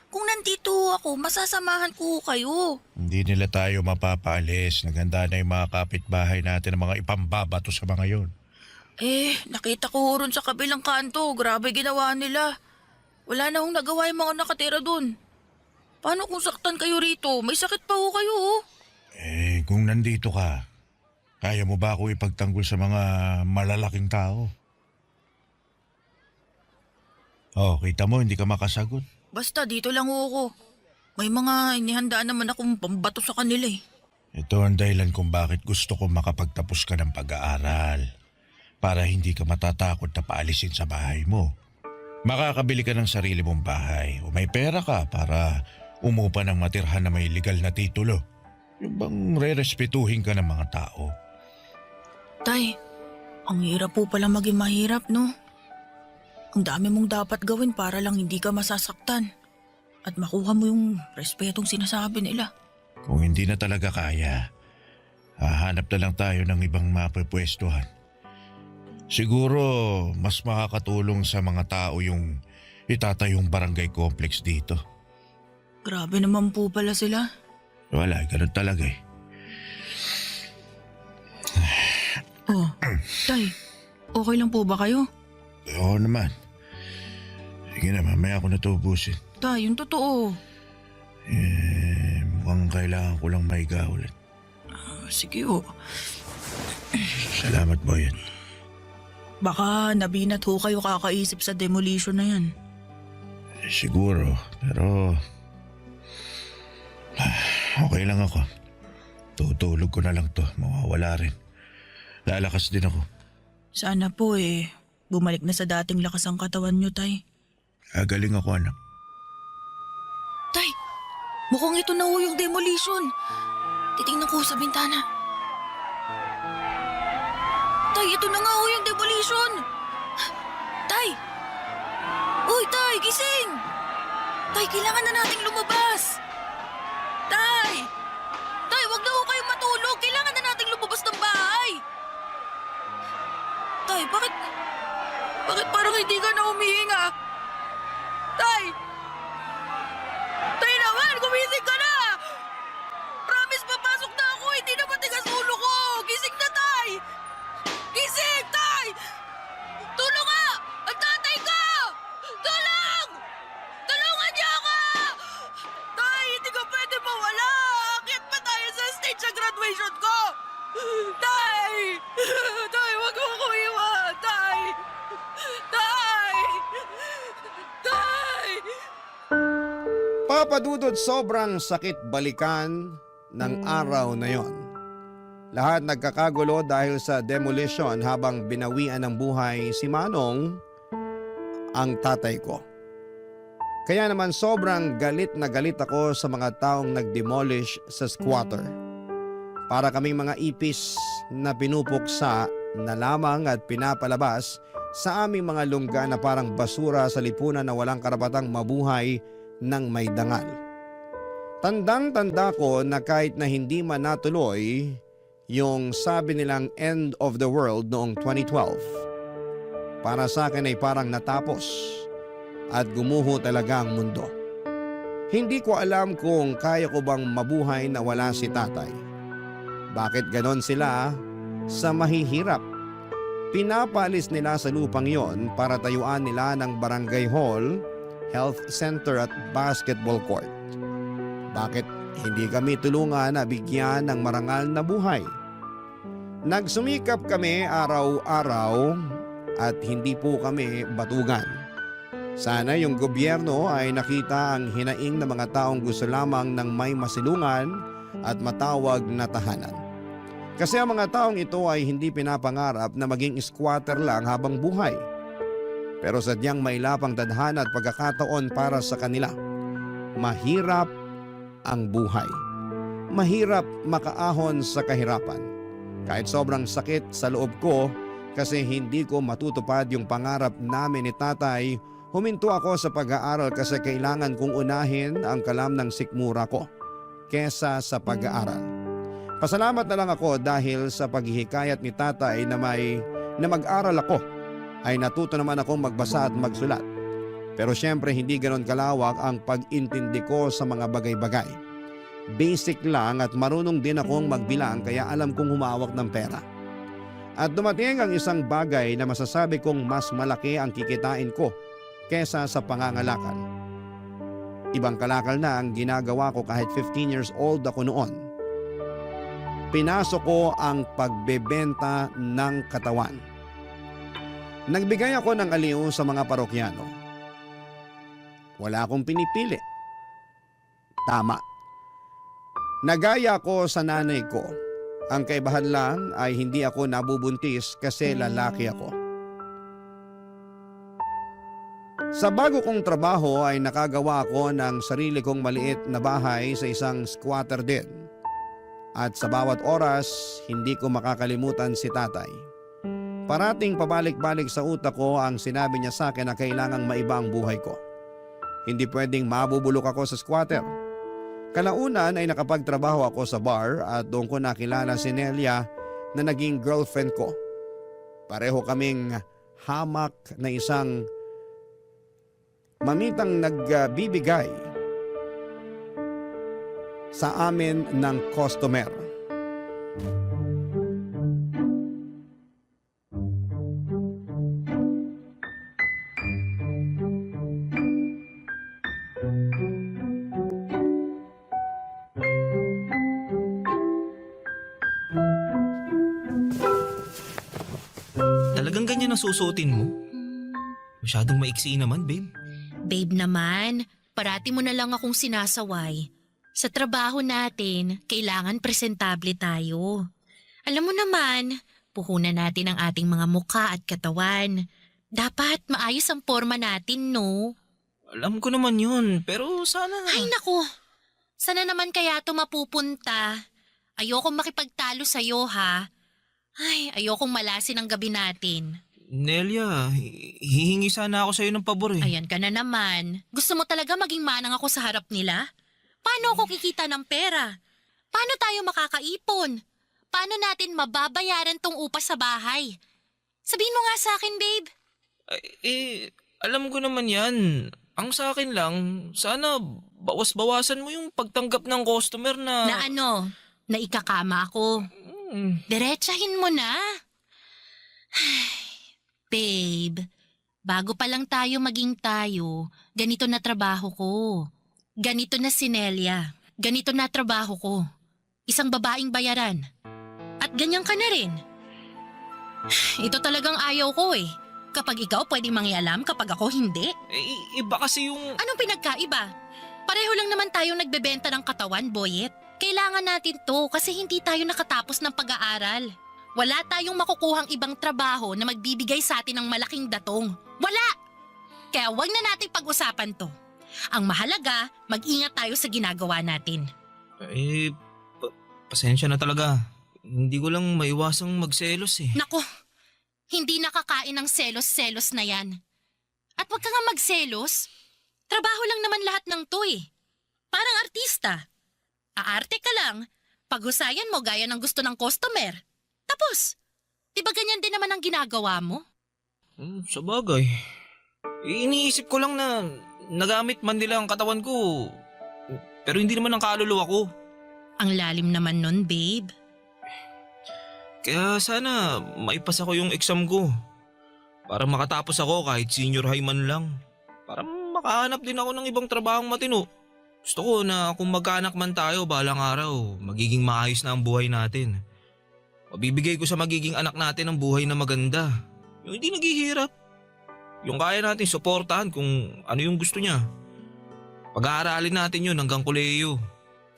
Kung nandito ako, masasamahan ko kayo. Hindi nila tayo mapapaalis. Naganda na yung mga kapitbahay natin ng mga ipambabato sa mga yon. Nakita ko ron sa kabilang kanto. Grabe ginawa nila. Wala na hong nagawa yung mga nakatira dun. Paano kung saktan kayo rito? May sakit pa ho kayo, oh. Kung nandito ka, kaya mo ba ako ipagtanggol sa mga malalaking tao? Kita mo, hindi ka makasagot. Basta dito lang ho ako. May mga inihandaan naman akong pambato sa kanila eh. Ito ang dahilan kung bakit gusto ko makapagtapos ka ng pag-aaral. Para hindi ka matatakot na paalisin sa bahay mo. Makakabili ka ng sarili mong bahay o may pera ka para umupa ng matirhan na may legal na titulo. Yung bang re-respetuhin ka ng mga tao. Tay, ang hirap po pala maging mahirap, no? Ang dami mong dapat gawin para lang hindi ka masasaktan at makuha mo yung respetong sinasabi nila. Kung hindi na talaga kaya, hahanap na lang tayo ng ibang mapapwestuhan. Siguro mas makakatulong sa mga tao yung itatayong barangay complex dito. Grabe naman po pala sila. Wala, ganun talaga eh. Tay, okay lang po ba kayo? Oo naman. Sige na, mamaya ako natubusin. Tay, yung totoo. Mukhang kailangan ko lang maiga ulit. Sige ho. Salamat, Boyan. Baka nabinat ho kayo kakaisip sa demolition na yan. Siguro, pero okay lang ako. Tutulog ko na lang to, mawawala rin. Lalakas din ako. Sana po bumalik na sa dating lakas ang katawan nyo, Tay. Galing ako, anak. Tay, mukhang ito na ho yung demolition. Titingnan ko sa bintana. Tay, ito na nga ho yung demolition. Tay! Uy, Tay, gising! Tay, kailangan na nating lumabas. Tay! Tay, wag na ho kayong matulog. Kailangan na nating lumabas ng bahay. Tay, bakit parang hindi ka na humihinga? Tay! Tay naman, gumising ka na! Promise, papasok na ako. Hindi na matigas ulo ko. Gising na, Tay! Gising, Tay! Tulong nga! Ang tatay ko! Tulong! Tulungan niyo ako! Tay, hindi ka pwede mawala. Akyat pa tayo sa stage sa graduation ko. Tay! Tay, wag mo ko iwan! Tay! Tay! Tay! Papadudod, sobrang sakit balikan ng araw na yon. Lahat nagkakagulo dahil sa demolition habang binawian ng buhay si Manong, ang tatay ko. Kaya naman sobrang galit na galit ako sa mga taong nag-demolish sa squatter. Para kaming mga ipis na pinupuksa na lamang at pinapalabas sa aming mga lungga na parang basura sa lipunan na walang karapatang mabuhay ng may dangal. Tandang-tanda ko na kahit na hindi man natuloy yung sabi nilang end of the world noong 2012, para sa akin ay parang natapos at gumuho talaga ang mundo. Hindi ko alam kung kaya ko bang mabuhay na wala si tatay. Bakit ganon sila sa mahihirap? Pinapalis nila sa lupang yon para tayuan nila ng barangay hall, health center at basketball court. Bakit hindi kami tulungan na bigyan ng marangal na buhay? Nagsumikap kami araw-araw at hindi po kami batugan. Sana yung gobyerno ay nakita ang hinaing ng mga taong gusto lamang ng may masilungan at matawag na tahanan. Kasi ang mga taong ito ay hindi pinapangarap na maging squatter lang habang buhay. Pero sadyang may lapang tadhana at pagkakataon para sa kanila. Mahirap ang buhay. Mahirap makaahon sa kahirapan. Kahit sobrang sakit sa loob ko kasi hindi ko matutupad yung pangarap namin ni tatay, huminto ako sa pag-aaral kasi kailangan kong unahin ang kalam ng sikmura ko kesa sa pag-aaral. Pasalamat na lang ako dahil sa paghihikayat ni tatay na mag-aral ako ay natuto naman akong magbasa at magsulat. Pero syempre hindi ganon kalawak ang pag-intindi ko sa mga bagay-bagay. Basic lang at marunong din akong magbilang kaya alam kong humawak ng pera. At dumating ang isang bagay na masasabi kong mas malaki ang kikitain ko kesa sa pangangalakal. Ibang kalakal na ang ginagawa ko kahit 15 years old ako noon. Pinasok ko ang pagbebenta ng katawan. Nagbigay ako ng aliw sa mga parokyano. Wala akong pinipili. Tama. Nagaya ko sa nanay ko. Ang kaibahan lang ay hindi ako nabubuntis kasi lalaki ako. Sa bago kong trabaho ay nakagawa ako ng sarili kong maliit na bahay sa isang squatter din. At sa bawat oras, hindi ko makakalimutan si tatay. Parating pabalik-balik sa utak ko ang sinabi niya sa akin na kailangang maiba ang buhay ko. Hindi pwedeng mabubulok ako sa squatter. Kalaunan ay nakapagtrabaho ako sa bar at doon ko nakilala si Nelia na naging girlfriend ko. Pareho kaming hamak na isang mamitang nagbibigay sa amin ng customer. Talagang ganyan ang susuotin mo? Masyadong maiksi naman, babe. Babe naman, parati mo na lang akong sinasaway. Sa trabaho natin, kailangan presentable tayo. Alam mo naman, puhunan natin ang ating mga mukha at katawan. Dapat maayos ang forma natin, no? Alam ko naman yun, pero sana... Ay naku, sana naman kaya ito mapupunta. Ayokong makipagtalo sa'yo, ha? Ay, ayokong malasin ang gabi natin. Nelia, hihingi sana ako sa'yo ng pabor eh. Ayan ka na naman. Gusto mo talaga maging manang ako sa harap nila? Paano ako kikita ng pera? Paano tayo makakaipon? Paano natin mababayaran tong upa sa bahay? Sabihin mo nga sa akin, babe. Alam ko naman yan. Ang sa akin lang, sana bawas-bawasan mo yung pagtanggap ng customer na... Na ano? Na ikakama ako. Diretsahin mo na. Babe, bago pa lang tayo maging tayo, ganito na trabaho ko. Ganito na si Nelia. Ganito na trabaho ko. Isang babaeng bayaran. At ganyan ka na rin. Ito talagang ayaw ko eh. Kapag ikaw pwedeng mangialam, kapag ako hindi. Iba kasi yung... Anong pinagkaiba? Pareho lang naman tayong nagbebenta ng katawan, Boyet. Kailangan natin to kasi hindi tayo nakatapos ng pag-aaral. Wala tayong makukuhang ibang trabaho na magbibigay sa atin ng malaking datong. Wala! Kaya wag na nating pag-usapan to. Ang mahalaga, mag-ingat tayo sa ginagawa natin. Pasensya na talaga. Hindi ko lang maiwasang magselos eh. Nako, hindi nakakain ng selos-selos na yan. At wag ka nga magselos. Trabaho lang naman lahat ng to eh. Parang artista. Aarte ka lang, paghusayan mo gaya ng gusto ng customer. Tapos, di ba ganyan din naman ang ginagawa mo? Sa bagay. Iniisip ko lang na nagamit man nila ang katawan ko. Pero hindi naman ang kaluluwa ko. Ang lalim naman nun, babe. Kaya sana maipasa ko yung exam ko. Para makatapos ako kahit senior high man lang. Para makahanap din ako ng ibang trabahong matino. Gusto ko na kung magkaanak man tayo balang araw, magiging maayos na ang buhay natin. Mabibigay ko sa magiging anak natin ang buhay na maganda. Yung hindi naghihirap. Yung kaya natin suportahan kung ano yung gusto niya. Pag-aaralin natin yun hanggang kolehiyo.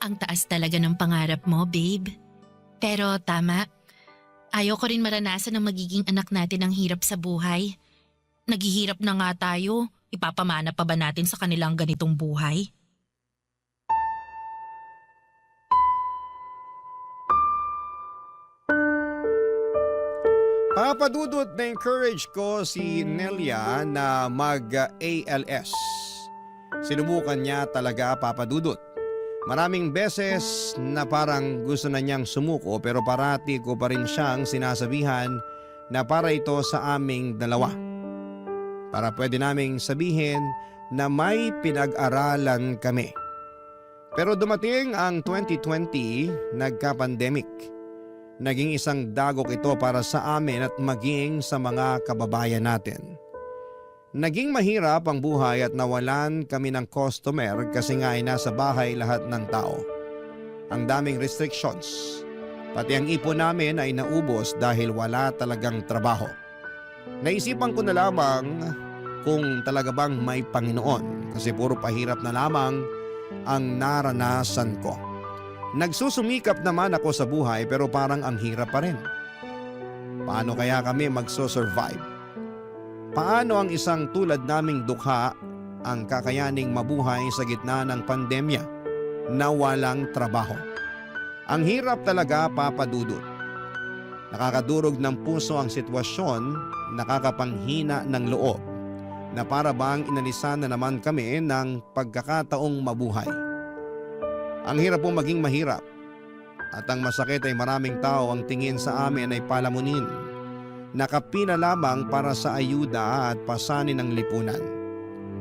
Ang taas talaga ng pangarap mo, babe. Pero tama. Ayoko rin maranasan ng magiging anak natin ang hirap sa buhay. Naghihirap na nga tayo. Ipapamana pa ba natin sa kanilang ganitong buhay? Papadudot na encourage ko si Nelia na mag-ALS. Sinubukan niya talaga, papadudot. Maraming beses na parang gusto na niyang sumuko pero parati ko pa rin siyang sinasabihan na para ito sa aming dalawa. para pwede naming sabihin na may pinag-aralan kami. Pero dumating ang 2020, nagka-pandemic. Naging isang dagok ito para sa amin at maging sa mga kababayan natin. Naging mahirap ang buhay at nawalan kami ng customer kasi nga ay nasa bahay lahat ng tao. Ang daming restrictions. Pati ang ipon namin ay naubos dahil wala talagang trabaho. Naisipan ko na lamang kung talaga bang may Panginoon kasi puro pahirap na lamang ang naranasan ko. Nagsusumikap naman ako sa buhay pero parang ang hirap pa rin. Paano kaya kami magso-survive? Paano ang isang tulad naming dukha ang kakayaning mabuhay sa gitna ng pandemya na walang trabaho? Ang hirap talaga, Papa Dudut. Nakakadurog ng puso ang sitwasyon, nakakapanghina ng loob na para bang inalisan na naman kami ng pagkakataong mabuhay. Ang hirap po maging mahirap at ang masakit ay maraming tao ang tingin sa amin ay palamunin. Nakapina lamang para sa ayuda at pasanin ng lipunan.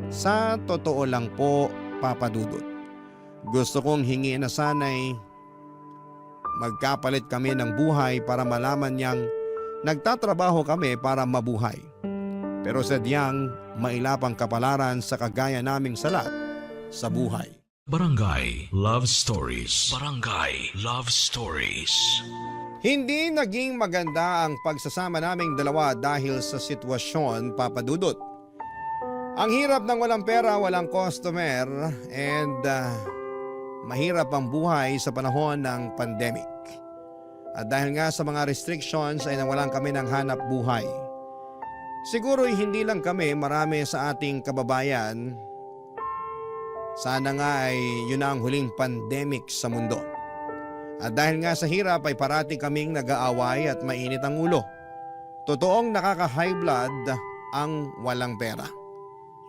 Sa totoo lang po, Papa Dudut, gusto kong hingi na sana'y magkapalit kami ng buhay para malaman niyang nagtatrabaho kami para mabuhay. Pero sadyang mailapang kapalaran sa kagaya naming salat sa buhay. Barangay Love Stories. Barangay Love Stories. Hindi naging maganda ang pagsasama naming dalawa dahil sa sitwasyon, Papa Dudut. Ang hirap ng walang pera, walang customer, and mahirap ang buhay sa panahon ng pandemic. At dahil nga sa mga restrictions ay nawalan kami ng hanap buhay. Siguro hindi lang kami, marami sa ating kababayan. Sana nga ay yun na ang huling pandemic sa mundo. At dahil nga sa hirap ay parati kaming nag-aaway at mainit ang ulo. Totoong nakaka-high blood ang walang pera.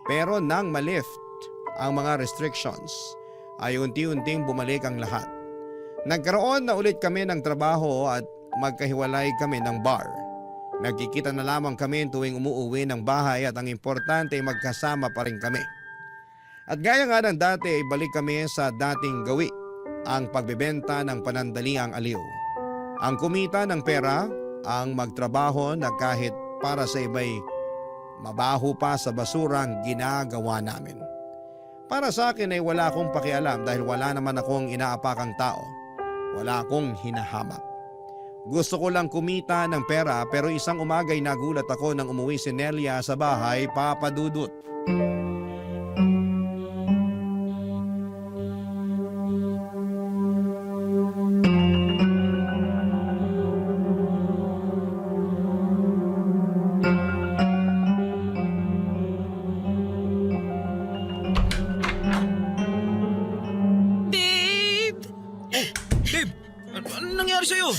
Pero nang malift ang mga restrictions ay unti-unting bumalik ang lahat. Nagkaroon na ulit kami ng trabaho at magkahiwalay kami ng bar. Nagkikita na lamang kami tuwing umuuwi ng bahay at ang importante ay magkasama pa rin kami. At gaya nga ng dati ay balik kami sa dating gawi, ang pagbebenta ng panandaliang aliw. Ang kumita ng pera, ang magtrabaho na kahit para sa iba'y mabaho pa sa basura ang ginagawa namin. Para sa akin ay wala akong pakialam dahil wala naman akong inaapakang tao. Wala akong hinahamak. Gusto ko lang kumita ng pera pero isang umaga'y nagulat ako nang umuwi si Nelia sa bahay, Papa Dudut. Babe! Babe, ano nangyari sa'yo?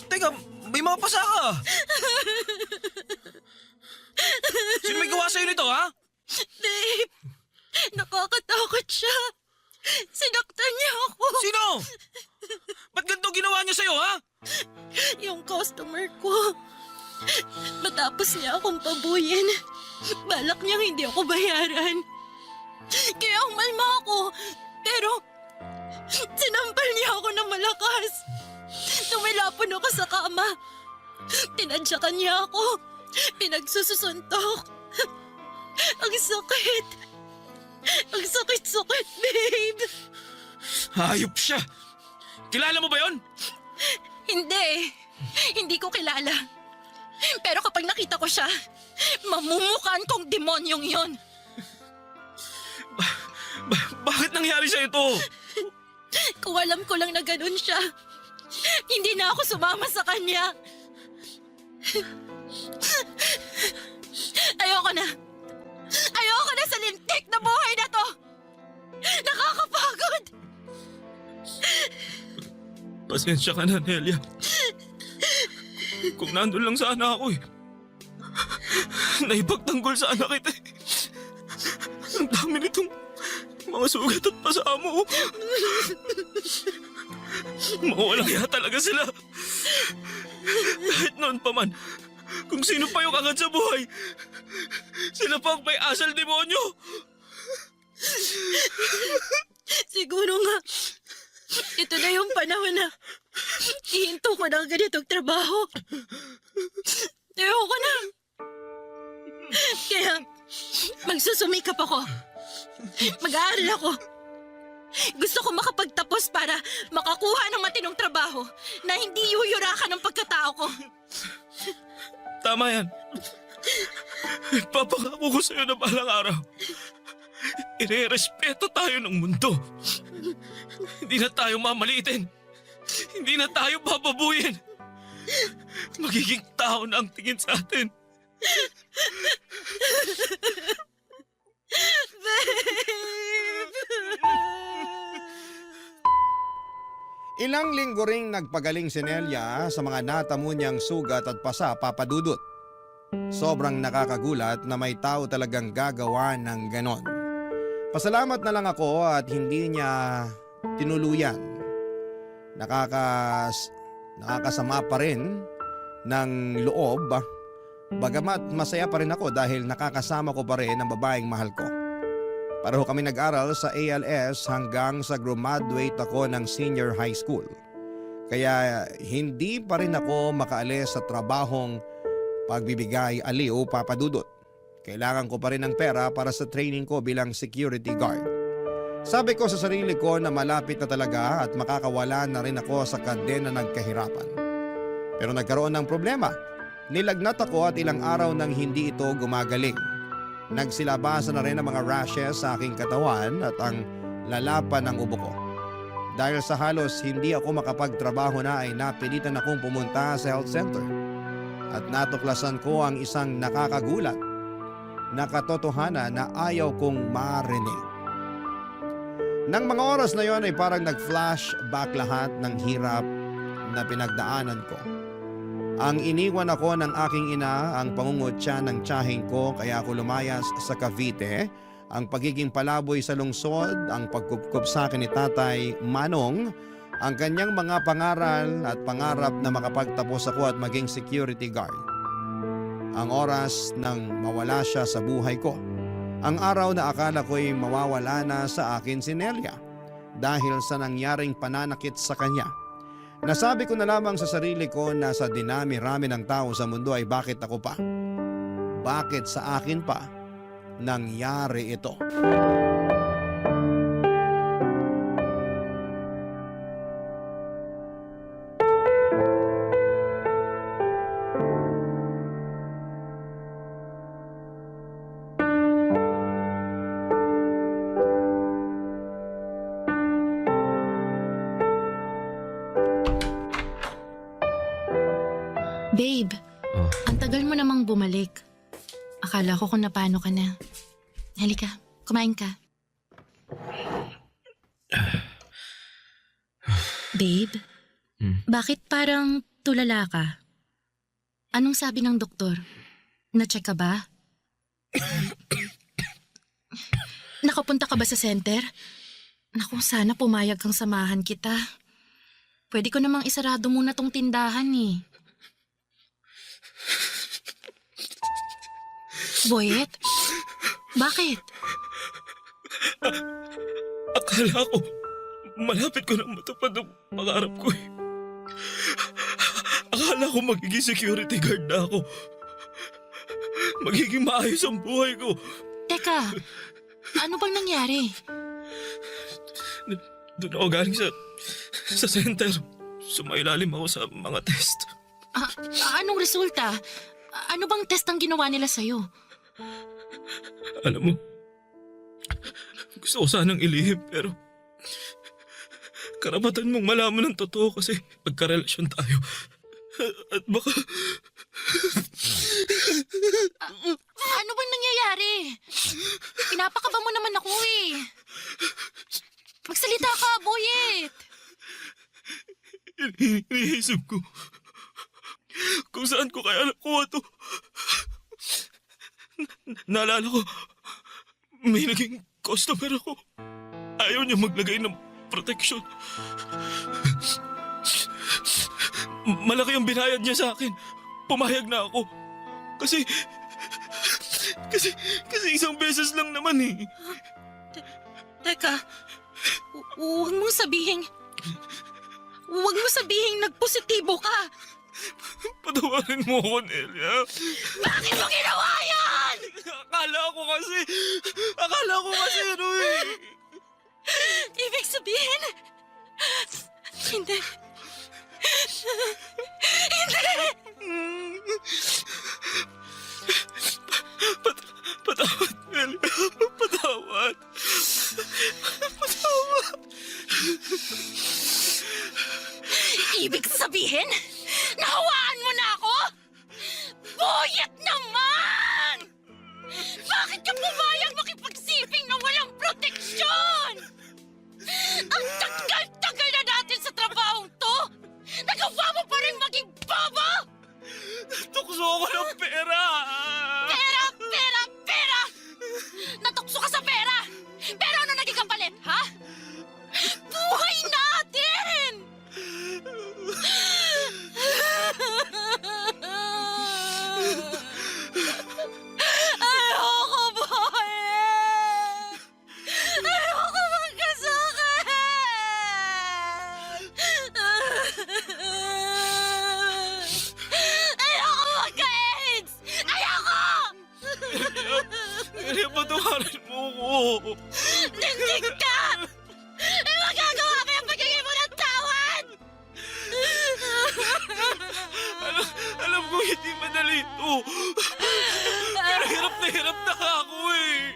Teka, may mga pasa ka. Sino may gawa sa'yo nito, ha? Babe! Nakakatakot siya. Sinaktan niya ako. Sino? Ba't ganito ginawa niya sa'yo, ha? Yung customer ko. Matapos niya akong pabuyin, balak niyang hindi ako bayaran. Kaya umalma ako. Pero sinampal niya ako ng malakas. Tumilapon ako sa kama. Tinadyakan niya ako. Pinagsususuntok. Ang sakit. Ang sakit-sakit, babe. Hayop siya. Kilala mo ba yon? Hindi. Hindi ko kilala. Pero kapag nakita ko siya, mamumukaan kong demonyong yon. Bakit nangyari sa'yo ito? Kung alam ko lang na ganun siya, hindi na ako sumama sa kanya. Ayoko na. Ayoko na sa lintik na buhay na to. Nakakapagod. Pasensya ka na, Nelia. Kung nandun lang sana ako eh. Naipagtanggol sana kita eh. Ang dami nitong mga sugat at pasamo. Mawalang hiya talaga sila. Kahit noon pa man, kung sino pa yung angat sa buhay, Sila pa ang may asal demonyo! Siguro nga, ito na yung panahon na ihinto ko ng ganitong trabaho. Ayoko na. Kaya, magsusumikap ako. Mag-aaral ako. Gusto ko makapagtapos para makakuha ng matinong trabaho na hindi yuyurakan ng pagkatao ko. Tama yan. Papangako ko sa'yo na balang araw. Ire-respeto tayo ng mundo. Hindi na tayo mamalitin. Hindi na tayo bababuyin. Magiging tao na ang tingin sa atin. Ilang linggo ring nagpagaling si Nelia sa mga natamo niyang sugat at pasa, Papa Dudut. Sobrang nakakagulat na may tao talagang gagawa ng ganon. Pasalamat na lang ako at hindi niya tinuluyan. Nakakasama pa rin ng loob, bagamat masaya pa rin ako dahil nakakasama ko pa rin ang babaeng mahal ko. Pareho kami nag-aral sa ALS hanggang sa graduate ako ng senior high school. Kaya hindi pa rin ako makaalis sa trabahong pagbibigay aliw, Papa Dudut. Kailangan ko pa rin ng pera para sa training ko bilang security guard. Sabi ko sa sarili ko na malapit na talaga at makakawala na rin ako sa kadena ng kahirapan. Pero nagkaroon ng problema. Nilagnat ako at ilang araw nang hindi ito gumagaling. Nagsilabasan na rin ang mga rashes sa aking katawan at ang lalapan ng ubo ko. Dahil sa halos hindi ako makapagtrabaho na ay napilitan akong pumunta sa health center. At natuklasan ko ang isang nakakagulat na katotohanan na ayaw kong marinig. Nang mga oras na yon ay parang nag-flashback lahat ng hirap na pinagdaanan ko. Ang iniwan ako ng aking ina, ang pangungutya ng tiyahing ko kaya ako lumayas sa Cavite, ang pagiging palaboy sa lungsod, ang pagkupkup sa akin ni Tatay Manong, ang kanyang mga pangaral at pangarap na makapagtapos ako at maging security guard. Ang oras nang mawala siya sa buhay ko. Ang araw na akala ko'y mawawala na sa akin si Nelia dahil sa nangyaring pananakit sa kanya. Nasabi ko na lamang sa sarili ko na sa dinami-rami ng tao sa mundo ay bakit ako pa? Bakit sa akin pa nangyari ito? Babe, ang tagal mo namang bumalik. Akala ko kung napano ka na. Halika, kumain ka. Babe, bakit parang tulala ka? Anong sabi ng doktor? Na-check ka ba? Nakapunta ka ba sa center? Naku, sana pumayag kang samahan kita. Pwede ko namang isarado muna tong tindahan eh. Boyet? Bakit? Akala ko, malapit ko nang matupad ang pangarap ko eh. Akala ko magiging security guard na ako. Magiging maayos ang buhay ko. Teka, ano bang nangyari? Doon ako galing sa center. Sumailalim ako sa mga test. Anong resulta? Ano bang test ang ginawa nila sa'yo? Alam mo, gusto ko sanang ilihim pero karapatan mong malaman ng totoo kasi magkarelasyon tayo. At baka... Ano bang nangyayari? Pinapakaba mo naman ako eh. Magsalita ka, Boyet! Iniisip ko kung saan ko kaya nakuha to. Naalala ko, may naging customer ako. Ayaw niya maglagay ng protection. Malaki ang binayad niya sa akin. Pumayag na ako. Kasi isang beses lang naman eh. Teka, huwag mong sabihin nagpositibo ka. Patawarin mo ako, Nelia. Bakit mo ginawa yan? Akala ko kasi ano eh. Ibig sabihin, hindi. Patawad, Nelia. Patawad. Ibig sabihin, nahawaan mo na ako? Boyet naman! Bakit ka pumayag makipagsiping na walang proteksyon? Ang tagal-tagal na natin sa trabahong to! Nagawa mo pa rin maging bobo! Tukso ako ng pera! Pera! Pera! Pera! Natukso ka sa pera! Pero ano naging kapalit, ha? Buhay natin! Ayoko buhayin! Ayoko magkasakit! Ayoko magka-AIDS! Ayoko! Nelia, patawarin mo ako. Nindig ka! Eh, magagawa ko yung pagiging mo ng tawad! Alam ko hindi madali ito. Pero hirap na ako eh.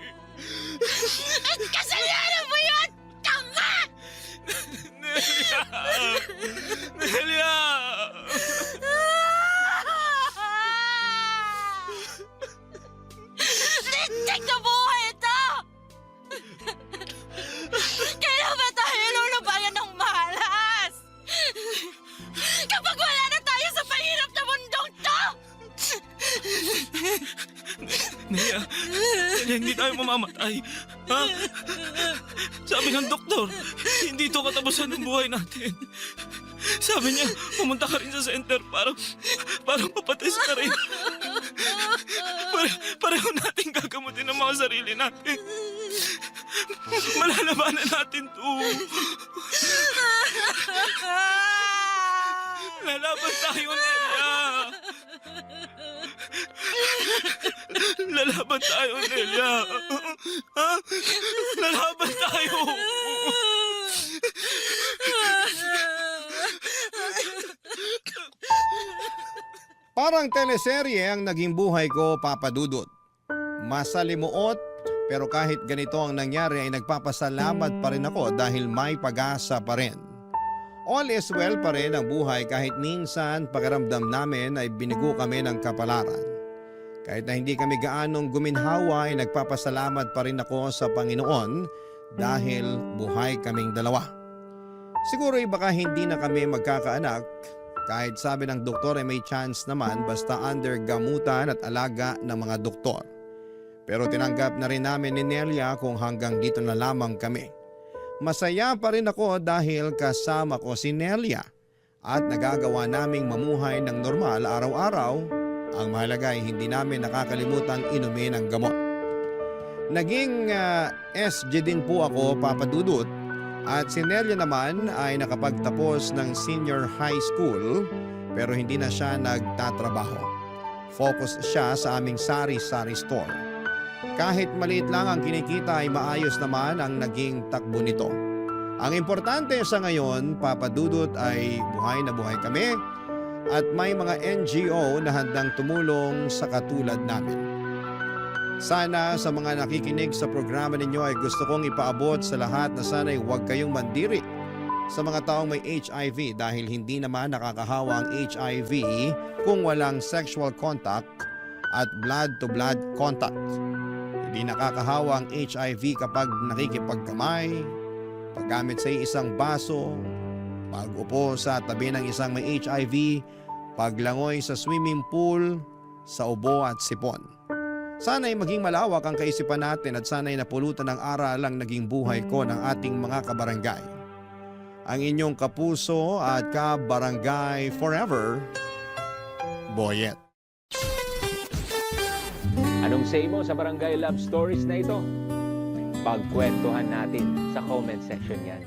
At kasalanan mo yun! Tama! Nelia! Nelia! Lintik na buhay ito! Kailan ba tayo lulubayan ng malas? Kapag wala na tayo sa mahirap na mundong to! Nelia, hindi tayo mamamatay. Ha? Sabi ng doktor, hindi ito katapusan ng buhay natin. Sabi niya, pumunta ka rin sa center para mapatis ka rin. Pareho natin gagamutin ang mga sarili natin. Malalabanan natin to. Lalaban tayo, Nelia. Lalaban tayo, Nelia. Ha? Lalaban tayo. Parang teleserye ang naging buhay ko, Papa Dudut. Masalimuot, pero kahit ganito ang nangyari ay nagpapasalamat pa rin ako dahil may pag-asa pa rin. All is well pa rin ang buhay kahit minsan pakiramdam namin ay binigo kami ng kapalaran. Kahit na hindi kami gaanong guminhawa ay nagpapasalamat pa rin ako sa Panginoon dahil buhay kaming dalawa. Siguro ay baka hindi na kami magkakaanak kahit sabi ng doktor ay may chance naman basta under gamutan at alaga ng mga doktor. Pero tinanggap na rin namin ni Nelia kung hanggang dito na lamang kami. Masaya pa rin ako dahil kasama ko si Nelia at nagagawa naming mamuhay ng normal araw-araw. Ang mahalaga ay hindi namin nakakalimutang inumin ang gamot. Naging SG din po ako, Papa Dudut, at si Nelia naman ay nakapagtapos ng senior high school pero hindi na siya nagtatrabaho. Focus siya sa aming sari-sari store. Kahit maliit lang ang kinikita ay maayos naman ang naging takbo nito. Ang importante sa ngayon, Papa Dudut, ay buhay na buhay kami at may mga NGO na handang tumulong sa katulad namin. Sana sa mga nakikinig sa programa ninyo ay gusto kong ipaabot sa lahat na sana'y huwag kayong mandiri sa mga taong may HIV dahil hindi naman nakakahawa ang HIV kung walang sexual contact at blood-to-blood contact. Hindi nakakahawa ang HIV kapag nakikipagkamay, paggamit sa isang baso, pag-upo sa tabi ng isang may HIV, paglangoy sa swimming pool, sa ubo at sipon. Sana'y maging malawak ang kaisipan natin at sana'y napulutan ng aral ang naging buhay ko ng ating mga kabarangay. Ang inyong kapuso at kabarangay forever, Boyet. Anong Anong say mo sa Barangay Love Stories na ito? Pagkwentuhan natin sa comment section yan.